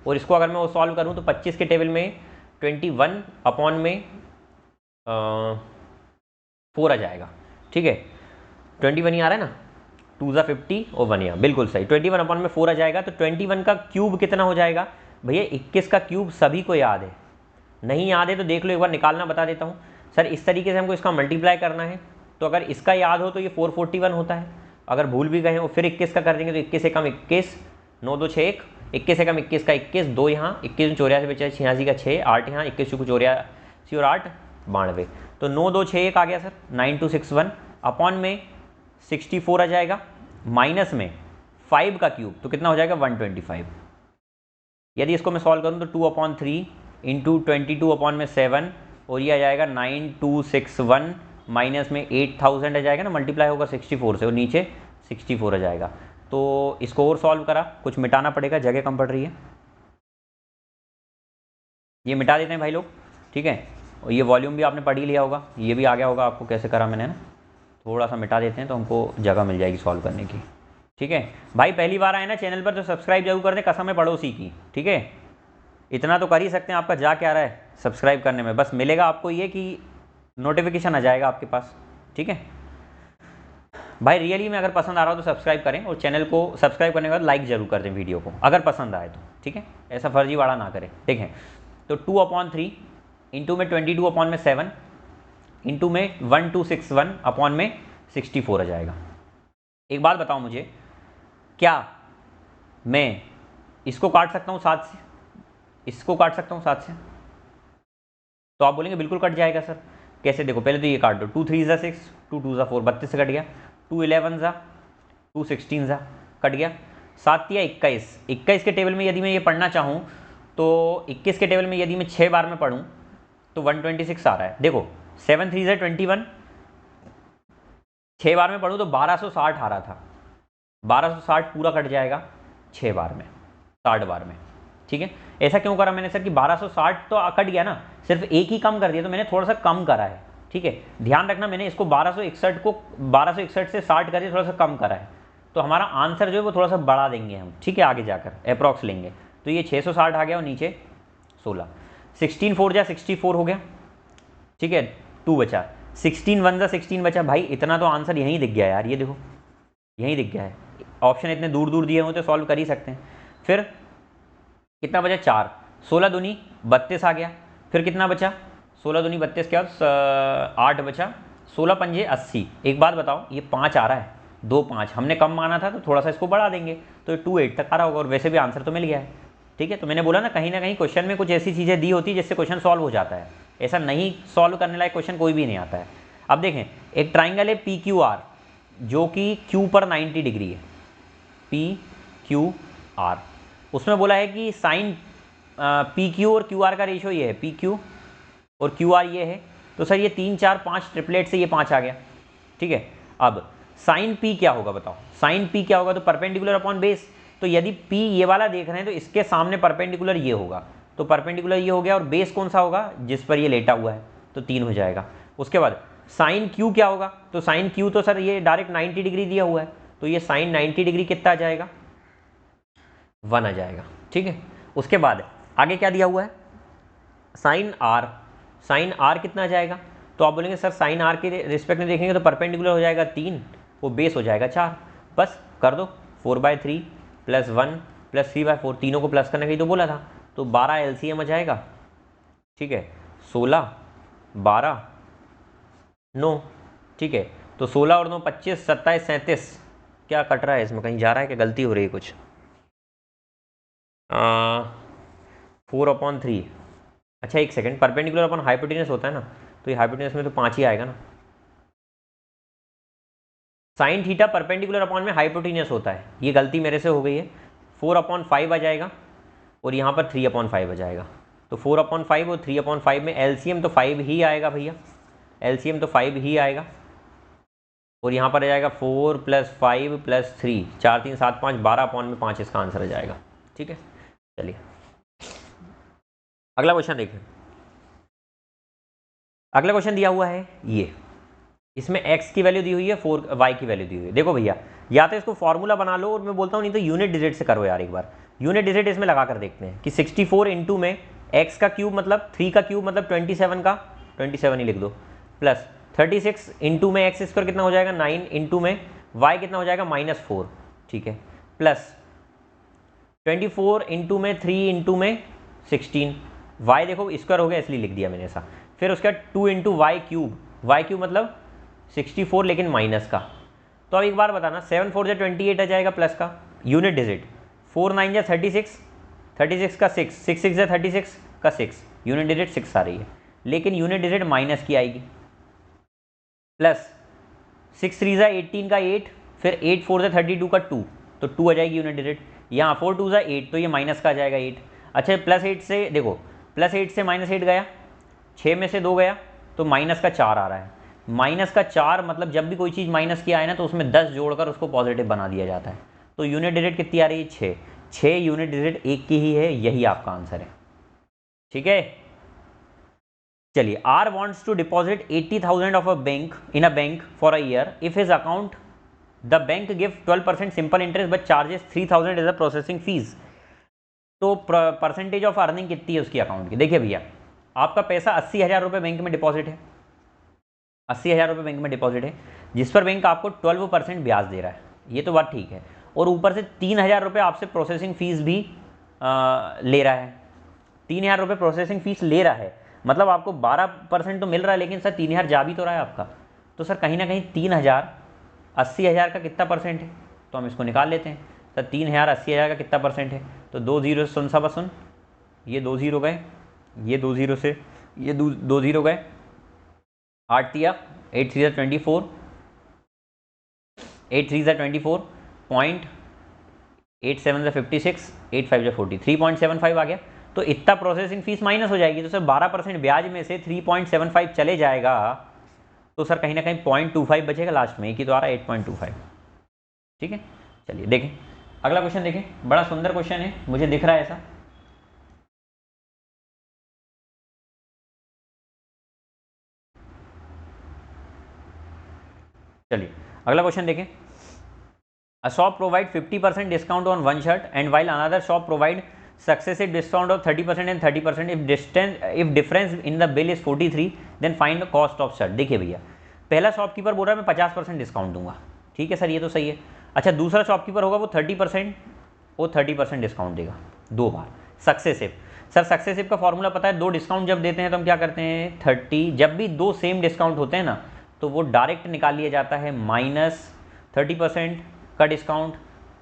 और इसको अगर मैं वो सॉल्व करूँ तो 25 के टेबल में 21/4 आ जाएगा, ठीक है। 21 ही आ रहा है ना, 2 ज़ा 50 और 1 यहाँ, बिल्कुल सही, 21/4 आ जाएगा। तो 21 का क्यूब कितना हो जाएगा भैया, 21 का क्यूब सभी को याद है, नहीं याद है तो देख लो एक बार निकालना बता देता हूँ सर। इस तरीके से हमको इसका मल्टीप्लाई करना है, तो अगर इसका याद हो तो ये 441 होता है, अगर भूल भी गए हो फिर 21 का कर देंगे तो 21 एकम 21, 9 2 6 1, 21 एकम 21 का 21, 2 यहाँ 21 84 बचा 86 का 6, 8 यहाँ 21 चुक 84 और 8 92, तो 9 2 6 1 आ गया सर 9261 अपॉन में 64 आ जाएगा, माइनस में 5 का क्यूब तो कितना हो जाएगा 125। यदि इसको मैं सॉल्व करूँ तो 2/3 इंटू 22/7 और ये आ जाएगा 9261 माइनस में 8000 आ जाएगा ना, मल्टीप्लाई होगा 64 से और नीचे 64 आ जाएगा। तो इसको और सॉल्व करा, कुछ मिटाना पड़ेगा, जगह कम पड़ रही है, ये मिटा देते हैं भाई लोग, ठीक है। और ये वॉल्यूम भी आपने पढ़ ही लिया होगा, ये भी आ गया होगा आपको कैसे करा मैंने ना, थोड़ा सा मिटा देते हैं तो हमको जगह मिल जाएगी सॉल्व करने की, ठीक है। भाई पहली बार आए ना चैनल पर तो सब्सक्राइब जरूर कर दें, कसम है पड़ोसी की, ठीक है। इतना तो कर ही सकते हैं, आपका जा क्या रहा है सब्सक्राइब करने में, बस मिलेगा आपको ये कि नोटिफिकेशन आ जाएगा आपके पास, ठीक है। भाई रियली में अगर पसंद आ रहा हो तो सब्सक्राइब करें, और चैनल को सब्सक्राइब करने के बाद लाइक जरूर कर दें वीडियो को अगर पसंद आए तो, ठीक है, ऐसा फर्जीवाड़ा ना करें। देखें तो 2/3 इंटू में 22/7 इंटू में 1261 अपॉन में 64 आ जाएगा। एक बात बताओ मुझे, क्या मैं इसको काट सकता हूँ 7 से, इसको काट सकता हूँ 7 से? तो आप बोलेंगे बिल्कुल कट जाएगा सर, कैसे? देखो पहले तो ये काट दो, 2 3 ज़ा 6, 2 2 ज़ा 4, 32 से कट गया, 2 11 ज़ा 2 16 ज़ा कट गया, 7 या 21, 21 के टेबल में यदि मैं ये पढ़ना चाहूँ तो 21 के टेबल में यदि मैं 6 बार में पढ़ूँ तो 126 आ रहा है। देखो 7 3 ज़ा 21, 6 बार में पढ़ूँ तो 1260 आ रहा था, 1260 पूरा कट जाएगा 6 बार में, 60 बार में, ठीक है। ऐसा क्यों करा मैंने सर कि 1260 तो कट गया ना, सिर्फ एक ही कम कर दिया, तो मैंने थोड़ा सा कम करा है, ठीक है। ध्यान रखना मैंने इसको 1261 को 1261 से 60 करके थोड़ा सा कम करा है, तो हमारा आंसर जो है वो थोड़ा सा बढ़ा देंगे हम, ठीक है, आगे जाकर अप्रॉक्स लेंगे। तो ये 660 आ गया और नीचे 16, 16 4 जा 64 हो गया, ठीक है, 2 बचा, 16 1 जा 16 बचा। भाई इतना तो आंसर यहीं दिख गया यार, ये देखो यहीं दिख गया है, ऑप्शन इतने दूर दूर दिए हुए तो सॉल्व कर ही सकते हैं। फिर कितना बचा 4, 16 दूनी 32 आ गया, फिर कितना बचा 16 दूनी 32 क्या 8 बचा, 16 पंजे 80। एक बात बताओ ये 5 आ रहा है, 2 5 हमने कम माना था तो थोड़ा सा इसको बढ़ा देंगे तो 2 8 तक आ रहा होगा, और वैसे भी आंसर तो मिल गया है, ठीक है। तो मैंने बोला ना कहीं क्वेश्चन में कुछ ऐसी चीज़ें दी होती है जिससे क्वेश्चन सॉल्व हो जाता है, ऐसा नहीं सॉल्व करने लायक क्वेश्चन कोई भी नहीं आता है। अब देखें एक ट्राइंगल है PQR जो कि Q पर 90 डिग्री है, PQR, उसमें बोला है कि साइन PQ और QR का रेशियो ये है, PQ और QR ये है, तो सर ये 3 4 5 ट्रिपलेट से ये 5 आ गया, ठीक है। अब साइन P क्या होगा बताओ, साइन P क्या होगा, तो परपेंडिकुलर अपॉन बेस, तो यदि P ये वाला देख रहे हैं तो इसके सामने परपेंडिकुलर ये होगा, तो परपेंडिकुलर ये हो गया, और बेस कौन सा होगा जिस पर ये लेटा हुआ है, तो 3 हो जाएगा। उसके बाद साइन Q क्या होगा, तो साइन Q तो सर ये डायरेक्ट 90 डिग्री दिया हुआ है, तो ये साइन 90 डिग्री कितना आ जाएगा 1 आ जाएगा, ठीक है। उसके बाद आगे क्या दिया हुआ है साइन R, साइन R कितना आ जाएगा, तो आप बोलेंगे सर साइन R के रिस्पेक्ट में देखेंगे तो परपेंडिकुलर हो जाएगा 3, वो बेस हो जाएगा 4, बस कर दो 4/3 प्लस 1 प्लस 3/4, तीनों को प्लस करने का ही तो बोला था, तो 12 LCM आ जाएगा, ठीक है, 16 12 9, ठीक है। तो 16 और 9 25 27 37, क्या कट रहा है इसमें, कहीं जा रहा है क्या, गलती हो रही है कुछ, 4/3, अच्छा एक सेकंड, परपेंडिकुलर अपन हाइपोटेनस होता है ना, तो ये हाइपोटेनस में तो 5 ही आएगा ना, साइन थीटा परपेंडिकुलर अपॉन में हाइपोटेन्यूस होता है, ये गलती मेरे से हो गई है। 4/5 आ जाएगा और यहाँ पर 3/5 आ जाएगा। तो 4/5 और 3/5 में एलसीएम तो 5 ही आएगा भैया, एलसीएम तो 5 ही आएगा। और यहाँ पर आ जाएगा 4 + 5 + 3, 4 3 7 5, 12/5 इसका आंसर आ जाएगा। ठीक है, चलिए अगला क्वेश्चन देखें। अगला क्वेश्चन दिया हुआ है ये, इसमें x की वैल्यू दी हुई है, 4 y की वैल्यू दी हुई है। देखो भैया, या तो इसको फॉर्मूला बना लो और मैं बोलता हूँ नहीं तो यूनिट डिजिट से करो यार, एक बार यूनिट डिजिट इसमें लगा कर देखते हैं कि 64 इंटू में x का क्यूब मतलब 3 का क्यूब मतलब 27 का 27 ही लिख दो, प्लस 36 इंटू में x स्क्वायर कितना हो जाएगा 9 इंटू में y कितना हो जाएगा -4, ठीक है, प्लस 24 इंटू में 3 इंटू में 16, y देखो स्क्वायर हो गया इसलिए लिख दिया मैंने ऐसा। फिर उसका 2 इंटू वाई क्यूब मतलब 64 लेकिन माइनस का। तो अब एक बार बताना, 7 4 जा 28 आ जाएगा प्लस का, यूनिट डिजिट 4 9 जा 36, 36 का 6, 6 6 जा 36 का 6, यूनिट डिजिट 6 आ रही है, लेकिन यूनिट डिजिट माइनस की आएगी, प्लस 6 3 जा 18 का 8, फिर 8 4 जा 32 का 2, तो 2 आ जाएगी यूनिट डिजिट। यहाँ 4 2 जा 8, तो ये माइनस का आ जाएगा 8। अच्छा प्लस 8 से देखो, प्लस 8 से -8 गया, 6 में से 2 गया तो माइनस का 4 आ रहा है। माइनस का 4 मतलब जब भी कोई चीज़ माइनस की आए ना तो उसमें 10 जोड़कर उसको पॉजिटिव बना दिया जाता है। तो यूनिट डिजिट कितनी आ रही है 6 यूनिट डिजिट एक की ही है, यही आपका आंसर है। ठीक है, चलिए R wants to deposit 80,000 of in a bank for a year. If his account, the bank gives 12% simple interest but charges 3,000 as a processing fees. तो परसेंटेज ऑफ अर्निंग कितनी है उसकी अकाउंट की। देखिए भैया, आपका पैसा 80,000 रुपये बैंक में डिपॉजिट है, 80,000 रुपये बैंक में डिपॉजिट है, जिस पर बैंक आपको 12% ब्याज दे रहा है, ये तो बात ठीक है, और ऊपर से 3,000 रुपये आपसे प्रोसेसिंग फ़ीस भी ले रहा है। 3,000 रुपये प्रोसेसिंग फ़ीस ले रहा है, मतलब आपको 12% तो मिल रहा है, लेकिन सर 3,000 जा भी तो रहा है आपका। तो सर कहीं ना कहीं 3,000 80,000 का कितना परसेंट है, तो हम इसको निकाल लेते हैं। सर 3,000 80,000 का कितना परसेंट है, तो 2 0 सुन सा बस सुन, ये 2 0 गए, ये 2 0 से ये 2 0 गए, 8 3 8 3 24, 8 3 24, 0.87 56, 8 5 40, 3.75 आ गया। तो इतना प्रोसेसिंग फीस माइनस हो जाएगी, तो सर 12% ब्याज में से 3.75 चले जाएगा, तो सर कहीं ना कहीं 0.25 बचेगा लास्ट में, एक ही तो आ रहा है 8.25। ठीक है, चलिए देखें अगला क्वेश्चन, देखें बड़ा सुंदर क्वेश्चन है, मुझे दिख रहा है ऐसा। चलिए अगला क्वेश्चन देखें। A shop provide 50% discount on one shirt and while another shop provide successive discount of 30% and 30%, if difference in the bill is 43, then find the cost of shirt। देखिए भैया, पहला शॉपकीपर बोल रहा है मैं 50% डिस्काउंट दूंगा, ठीक है सर ये तो सही है। अच्छा दूसरा शॉपकीपर होगा वो 30%, वो 30% डिस्काउंट देगा 2 बार सक्सेसिव। सर सक्सेसिव का फॉर्मूला पता है, 2 डिस्काउंट जब देते हैं तो हम क्या करते हैं 30, जब भी 2 सेम डिस्काउंट होते हैं ना तो वो डायरेक्ट निकाल लिया जाता है, -30% का डिस्काउंट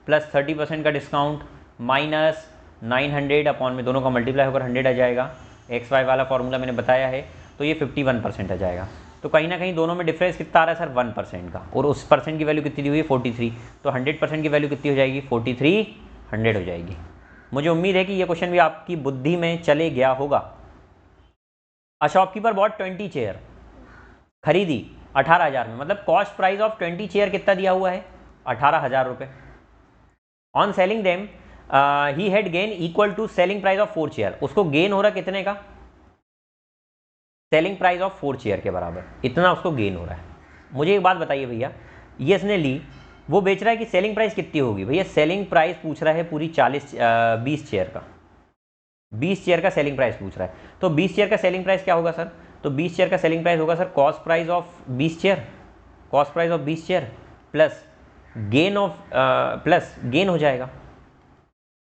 प्लस 30% का डिस्काउंट माइनस 900 अपॉन में दोनों का मल्टीप्लाई होकर 100 आ जाएगा। एक्स वाई वाला फॉर्मूला मैंने बताया है, तो ये 51% आ जाएगा। तो कहीं ना कहीं दोनों में डिफरेंस कितना आ रहा है सर 1% का, और उस परसेंट की वैल्यू कितनी दी हुई है 43, तो 100% की वैल्यू कितनी हो जाएगी 43 100 हो जाएगी। मुझे उम्मीद है कि ये क्वेश्चन भी आपकी बुद्धि में चले गया होगा। अ शॉपकीपर बॉट 20 चेयर, खरीदी 18,000 में, मतलब कॉस्ट प्राइस ऑफ 20 चेयर कितना दिया हुआ है 18,000 रुपये। On selling them he had gain equal to selling price of 4 chair, उसको गेन हो रहा कितने का, सेलिंग प्राइस ऑफ 4 चेयर के बराबर, इतना उसको गेन हो रहा है। मुझे एक बात बताइए भैया, ये इसने ली, वो बेच रहा है कि सेलिंग प्राइस कितनी होगी, भैया सेलिंग प्राइस पूछ रहा है पूरी 20 चेयर का, 20 चेयर का सेलिंग प्राइस पूछ रहा है। तो 20 चेयर का सेलिंग प्राइस क्या होगा सर, तो 20 चेयर का सेलिंग प्राइस होगा sir cost price of 20 chair, cost price of 20 chair plus gain of plus gain हो जाएगा,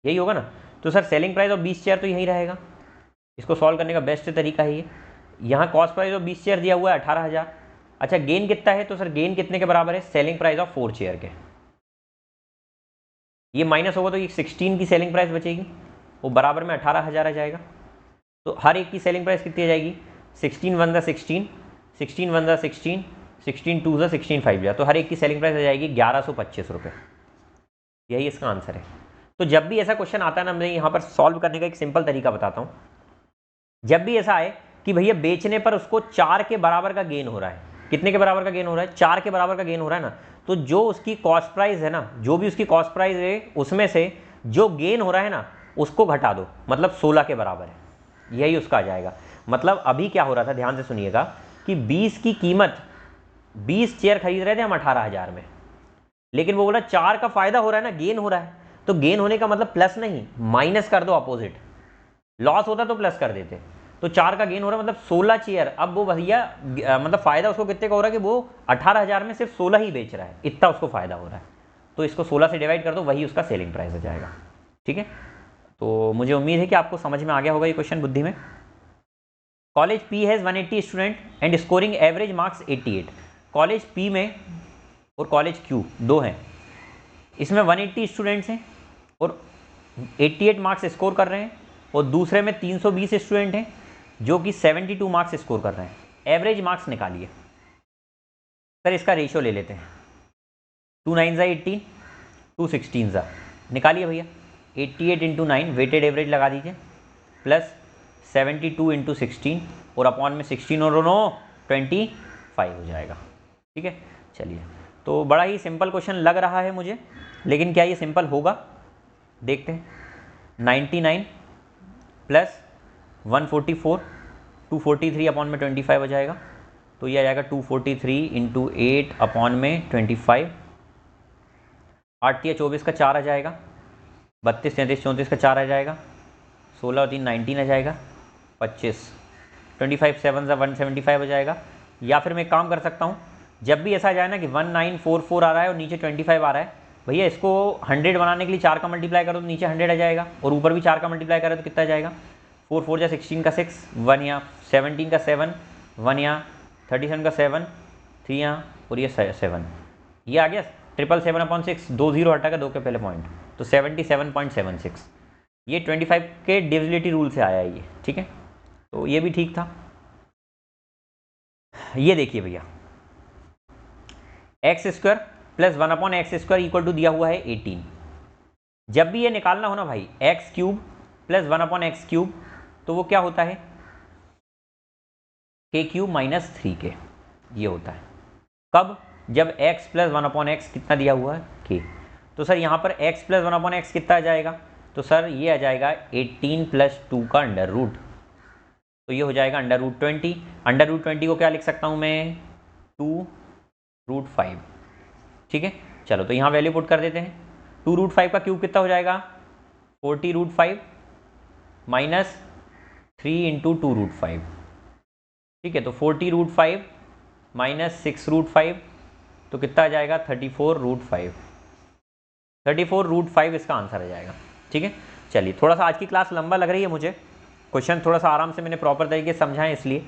यही होगा ना। तो sir selling price of 20 chair तो यही रहेगा, इसको सॉल्व करने का बेस्ट तरीका है ये। यहाँ कॉस्ट प्राइस ऑफ 20 चेयर दिया हुआ है 18,000, अच्छा गेन कितना है, तो सर गेन कितने के बराबर है सेलिंग प्राइस ऑफ 4 चेयर के, ये माइनस होगा तो ये 16 की सेलिंग प्राइस बचेगी, वो बराबर में 18,000 आ जाएगा। तो हर एक की सेलिंग प्राइस कितनी आ जाएगी 16 1 16, 16 1 16, 16 2 जा 16 5 जा, तो हर एक की सेलिंग प्राइस आ जाएगी 1125 रुपये। यही इसका आंसर है। तो जब भी ऐसा क्वेश्चन आता है ना, मैं यहाँ पर सॉल्व करने का एक सिंपल तरीका बताता हूँ। जब भी ऐसा आए कि भैया बेचने पर उसको 4 के बराबर का गेन हो रहा है, कितने के बराबर का गेन हो रहा है, 4 के बराबर का गेन हो रहा है ना, तो जो उसकी कॉस्ट प्राइस है ना, जो भी उसकी कॉस्ट प्राइस है उसमें से जो गेन हो रहा है ना उसको घटा दो, मतलब 16 के बराबर है, यही उसका आ जाएगा। मतलब अभी क्या हो रहा था, ध्यान से सुनिएगा, कि 20 की कीमत, 20 चेयर खरीद रहे थे हम 18,000 में, लेकिन वो बोला 4 का फायदा हो रहा है ना, गेन हो रहा है, तो गेन होने का मतलब प्लस नहीं, माइनस कर दो अपोजिट। लॉस होता तो प्लस कर देते। तो 4 का गेन हो रहा है मतलब 16 चेयर। अब वो भैया मतलब फायदा उसको कितने का हो रहा है कि वो 18,000 में सिर्फ 16 ही बेच रहा है, इतना उसको फायदा हो रहा है। तो इसको 16 से डिवाइड कर दो, वही उसका सेलिंग प्राइस हो जाएगा। ठीक है, तो मुझे उम्मीद है कि आपको समझ में आ गया होगा ये क्वेश्चन बुद्धि में। College P has 180 student and scoring average marks 88। College P में और कॉलेज क्यू दो हैं, इसमें 180 स्टूडेंट्स हैं और 88 मार्क्स स्कोर कर रहे हैं, और दूसरे में 320 स्टूडेंट हैं जो कि 72 मार्क्स स्कोर कर रहे हैं। एवरेज मार्क्स निकालिए। सर इसका रेशियो ले लेते हैं, 2 9 ज़ा 18, 2 16 ज़ा, निकालिए भैया। 88 इंटू 9 वेटेड एवरेज लगा दीजिए, प्लस 72 इंटू 16 और अपॉन में 16 और 25 हो जाएगा। ठीक है, चलिए, तो बड़ा ही सिंपल क्वेश्चन लग रहा है मुझे, लेकिन क्या ये सिंपल होगा, देखते हैं। 99 प्लस 144, 243 अपॉन में 25 हो जाएगा, तो ये आ जाएगा 243 इंटू 8 अपॉन में 25, 8 या 24 का 4 आ जाएगा, 32 33 34 का 4 आ जाएगा, 16 और 3 19 आ जाएगा, 25, 25 7 ज़ा 175 हो जाएगा। या फिर मैं एक काम कर सकता हूँ, जब भी ऐसा आ जाए ना कि 1944 आ रहा है और नीचे 25 आ रहा है, भैया इसको 100 बनाने के लिए 4 का मल्टीप्लाई करो तो नीचे 100 आ जाएगा, और ऊपर भी 4 का मल्टीप्लाई करो तो कितना आ जाएगा, 4 4 जा 16 का 6, 1 यहाँ, 17 का 7, 1 यहाँ, 37 का 7, 3 यहाँ, और ये 7, ये आ गया 777/6, 2 0 हटा का 2 के पहले पॉइंट, तो 77.76। ये 25 के डिविजिबिलिटी रूल से आया है ये। ठीक है, तो ये भी ठीक था। ये देखिए भैया, X square plus 1/x² equal to दिया हुआ है 18। जब भी ये निकालना हो ना भाई, एक्स क्यूब प्लस 1/x³, तो वो क्या होता है, k³ माइनस 3k, ये होता है। कब, जब x प्लस 1/x कितना दिया हुआ है, k। तो सर यहाँ पर x प्लस 1/x कितना आ जाएगा, तो सर ये आ जाएगा 18 प्लस 2 का अंडर रूट, तो ये हो जाएगा अंडर रूट 20। अंडर रूट 20 को क्या लिख सकता हूँ मैं, 2√5। ठीक है, चलो तो यहाँ वैल्यू पुट कर देते हैं। 2√5 का क्यूब कितना हो जाएगा, 40√5 माइनस 3 इंटू 2√5। ठीक है, तो 40√5 माइनस 6√5, तो कितना आ जाएगा, 34√5। 34√5 इसका आंसर आ जाएगा। ठीक है, चलिए, थोड़ा सा आज की क्लास लंबा लग रही है मुझे, क्वेश्चन थोड़ा सा आराम से मैंने प्रॉपर तरीके से समझा है, इसलिए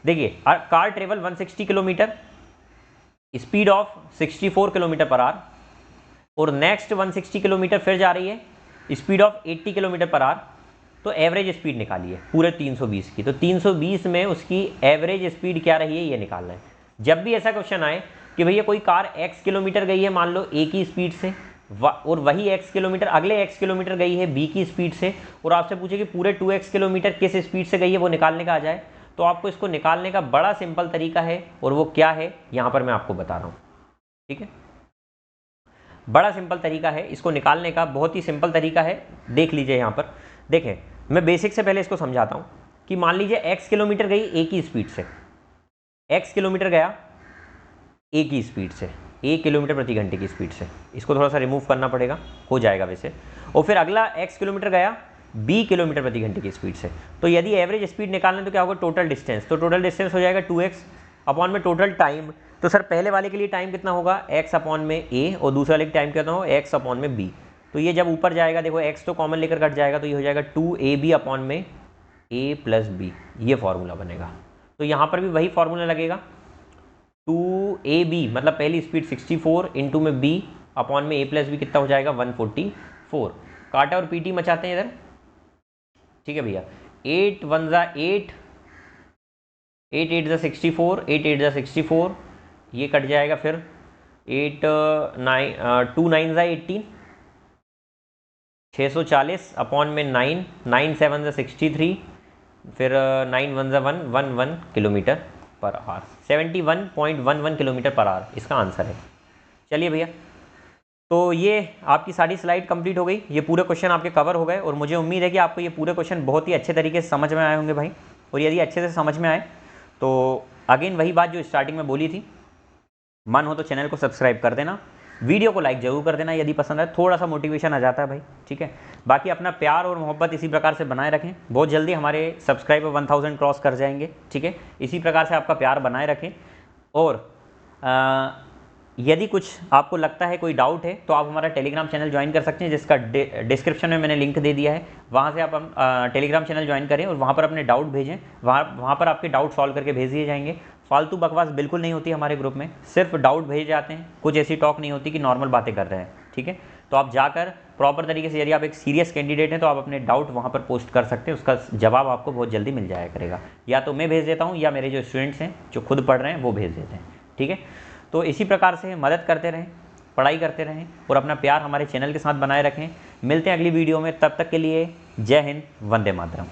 देखिए, car travel 160 kilometre, speed of 64 kilometre per hour, और नेक्स्ट 160 किलोमीटर फिर जा रही है, speed of 80 kilometre per hour, तो एवरेज स्पीड निकालिए पूरे 320 की। तो 320 में उसकी एवरेज स्पीड क्या रही है, ये निकालना है। जब भी ऐसा क्वेश्चन आए कि भैया कोई कार x किलोमीटर गई है मान लो a की स्पीड से, और वही x किलोमीटर अगले x किलोमीटर गई है b की स्पीड से, और आपसे पूछे कि पूरे 2x किलोमीटर किस स्पीड से गई है, वो निकालने का आ जाए, तो आपको इसको निकालने का बड़ा सिंपल तरीका है, और वो क्या है यहाँ पर मैं आपको बता रहा हूँ। ठीक है, बड़ा सिंपल तरीका है इसको निकालने का, बहुत ही सिंपल तरीका है, देख लीजिए यहाँ पर। देखें, मैं बेसिक से पहले इसको समझाता हूँ कि मान लीजिए x किलोमीटर गई a की स्पीड से, x किलोमीटर गया a की स्पीड से, 1 किलोमीटर प्रति घंटे की स्पीड से, इसको थोड़ा सा रिमूव करना पड़ेगा, हो जाएगा वैसे, और फिर अगला x किलोमीटर गया b किलोमीटर प्रति घंटे की स्पीड से। तो यदि एवरेज स्पीड निकालना तो क्या होगा, टोटल डिस्टेंस, तो टोटल डिस्टेंस हो जाएगा 2x अपॉन में टोटल टाइम। तो सर पहले वाले के लिए टाइम कितना होगा, x अपॉन में a, और दूसरे वाले के टाइम कितना होगा, x अपॉन में b। तो ये जब ऊपर जाएगा, देखो x तो कॉमन लेकर कट जाएगा, तो ये हो जाएगा 2ab अपॉन में a प्लस b, ये फॉर्मूला बनेगा। तो यहाँ पर भी वही फॉर्मूला लगेगा, 2ab मतलब पहली स्पीड 64 इंटू में b अपॉन में a प्लस b कितना हो जाएगा, 144। काटा और पीटी मचाते हैं इधर। ठीक है भैया, 8 1 ज़ा 8, 8 8 ज़ा 64, 8 8 ज़ा 64, ये कट जाएगा फिर 8 9 2 9 ज़ा 18, 640 अपॉन में 9, 9 7 ज़ा 63, फिर 9 1 ज़ा 1, 1 kilometre per hour, 71.11 kilometre per hour इसका आंसर है। चलिए भैया, तो ये आपकी सारी स्लाइड कंप्लीट हो गई, ये पूरे क्वेश्चन आपके कवर हो गए और मुझे उम्मीद है कि आपको ये पूरे क्वेश्चन बहुत ही अच्छे तरीके से समझ में आए होंगे भाई। और यदि अच्छे से समझ में आए तो अगेन वही बात जो स्टार्टिंग में बोली थी, मन हो तो चैनल को सब्सक्राइब कर देना, वीडियो को लाइक जरूर कर देना यदि पसंद आए, थोड़ा सा मोटिवेशन आ जाता है भाई, ठीक है। बाकी अपना प्यार और मोहब्बत इसी प्रकार से बनाए रखें, बहुत जल्दी हमारे सब्सक्राइबर 1000 क्रॉस कर जाएंगे, ठीक है। इसी प्रकार से आपका प्यार बनाए रखें। और यदि कुछ आपको लगता है कोई डाउट है तो आप हमारा टेलीग्राम चैनल ज्वाइन कर सकते हैं, जिसका डिस्क्रिप्शन में मैंने लिंक दे दिया है, वहाँ से आप टेलीग्राम चैनल ज्वाइन करें और वहाँ पर अपने डाउट भेजें, वहाँ पर आपके डाउट सॉल्व करके भेज दिए जाएंगे। फालतू बकवास बिल्कुल नहीं होती हमारे ग्रुप में, सिर्फ डाउट भेजे जाते हैं, कुछ ऐसी टॉक नहीं होती कि नॉर्मल बातें कर रहे हैं, ठीक है। तो आप जाकर प्रॉपर तरीके से, यदि आप एक सीरियस कैंडिडेट हैं तो आप अपने डाउट वहाँ पर पोस्ट कर सकते हैं, उसका जवाब आपको बहुत जल्दी मिल जाया करेगा, या तो मैं भेज देता हूँ या मेरे जो स्टूडेंट्स हैं जो खुद पढ़ रहे हैं वो भेज देते हैं, ठीक है। तो इसी प्रकार से मदद करते रहें, पढ़ाई करते रहें और अपना प्यार हमारे चैनल के साथ बनाए रखें। मिलते हैं अगली वीडियो में, तब तक के लिए जय हिंद, वंदे मातरम।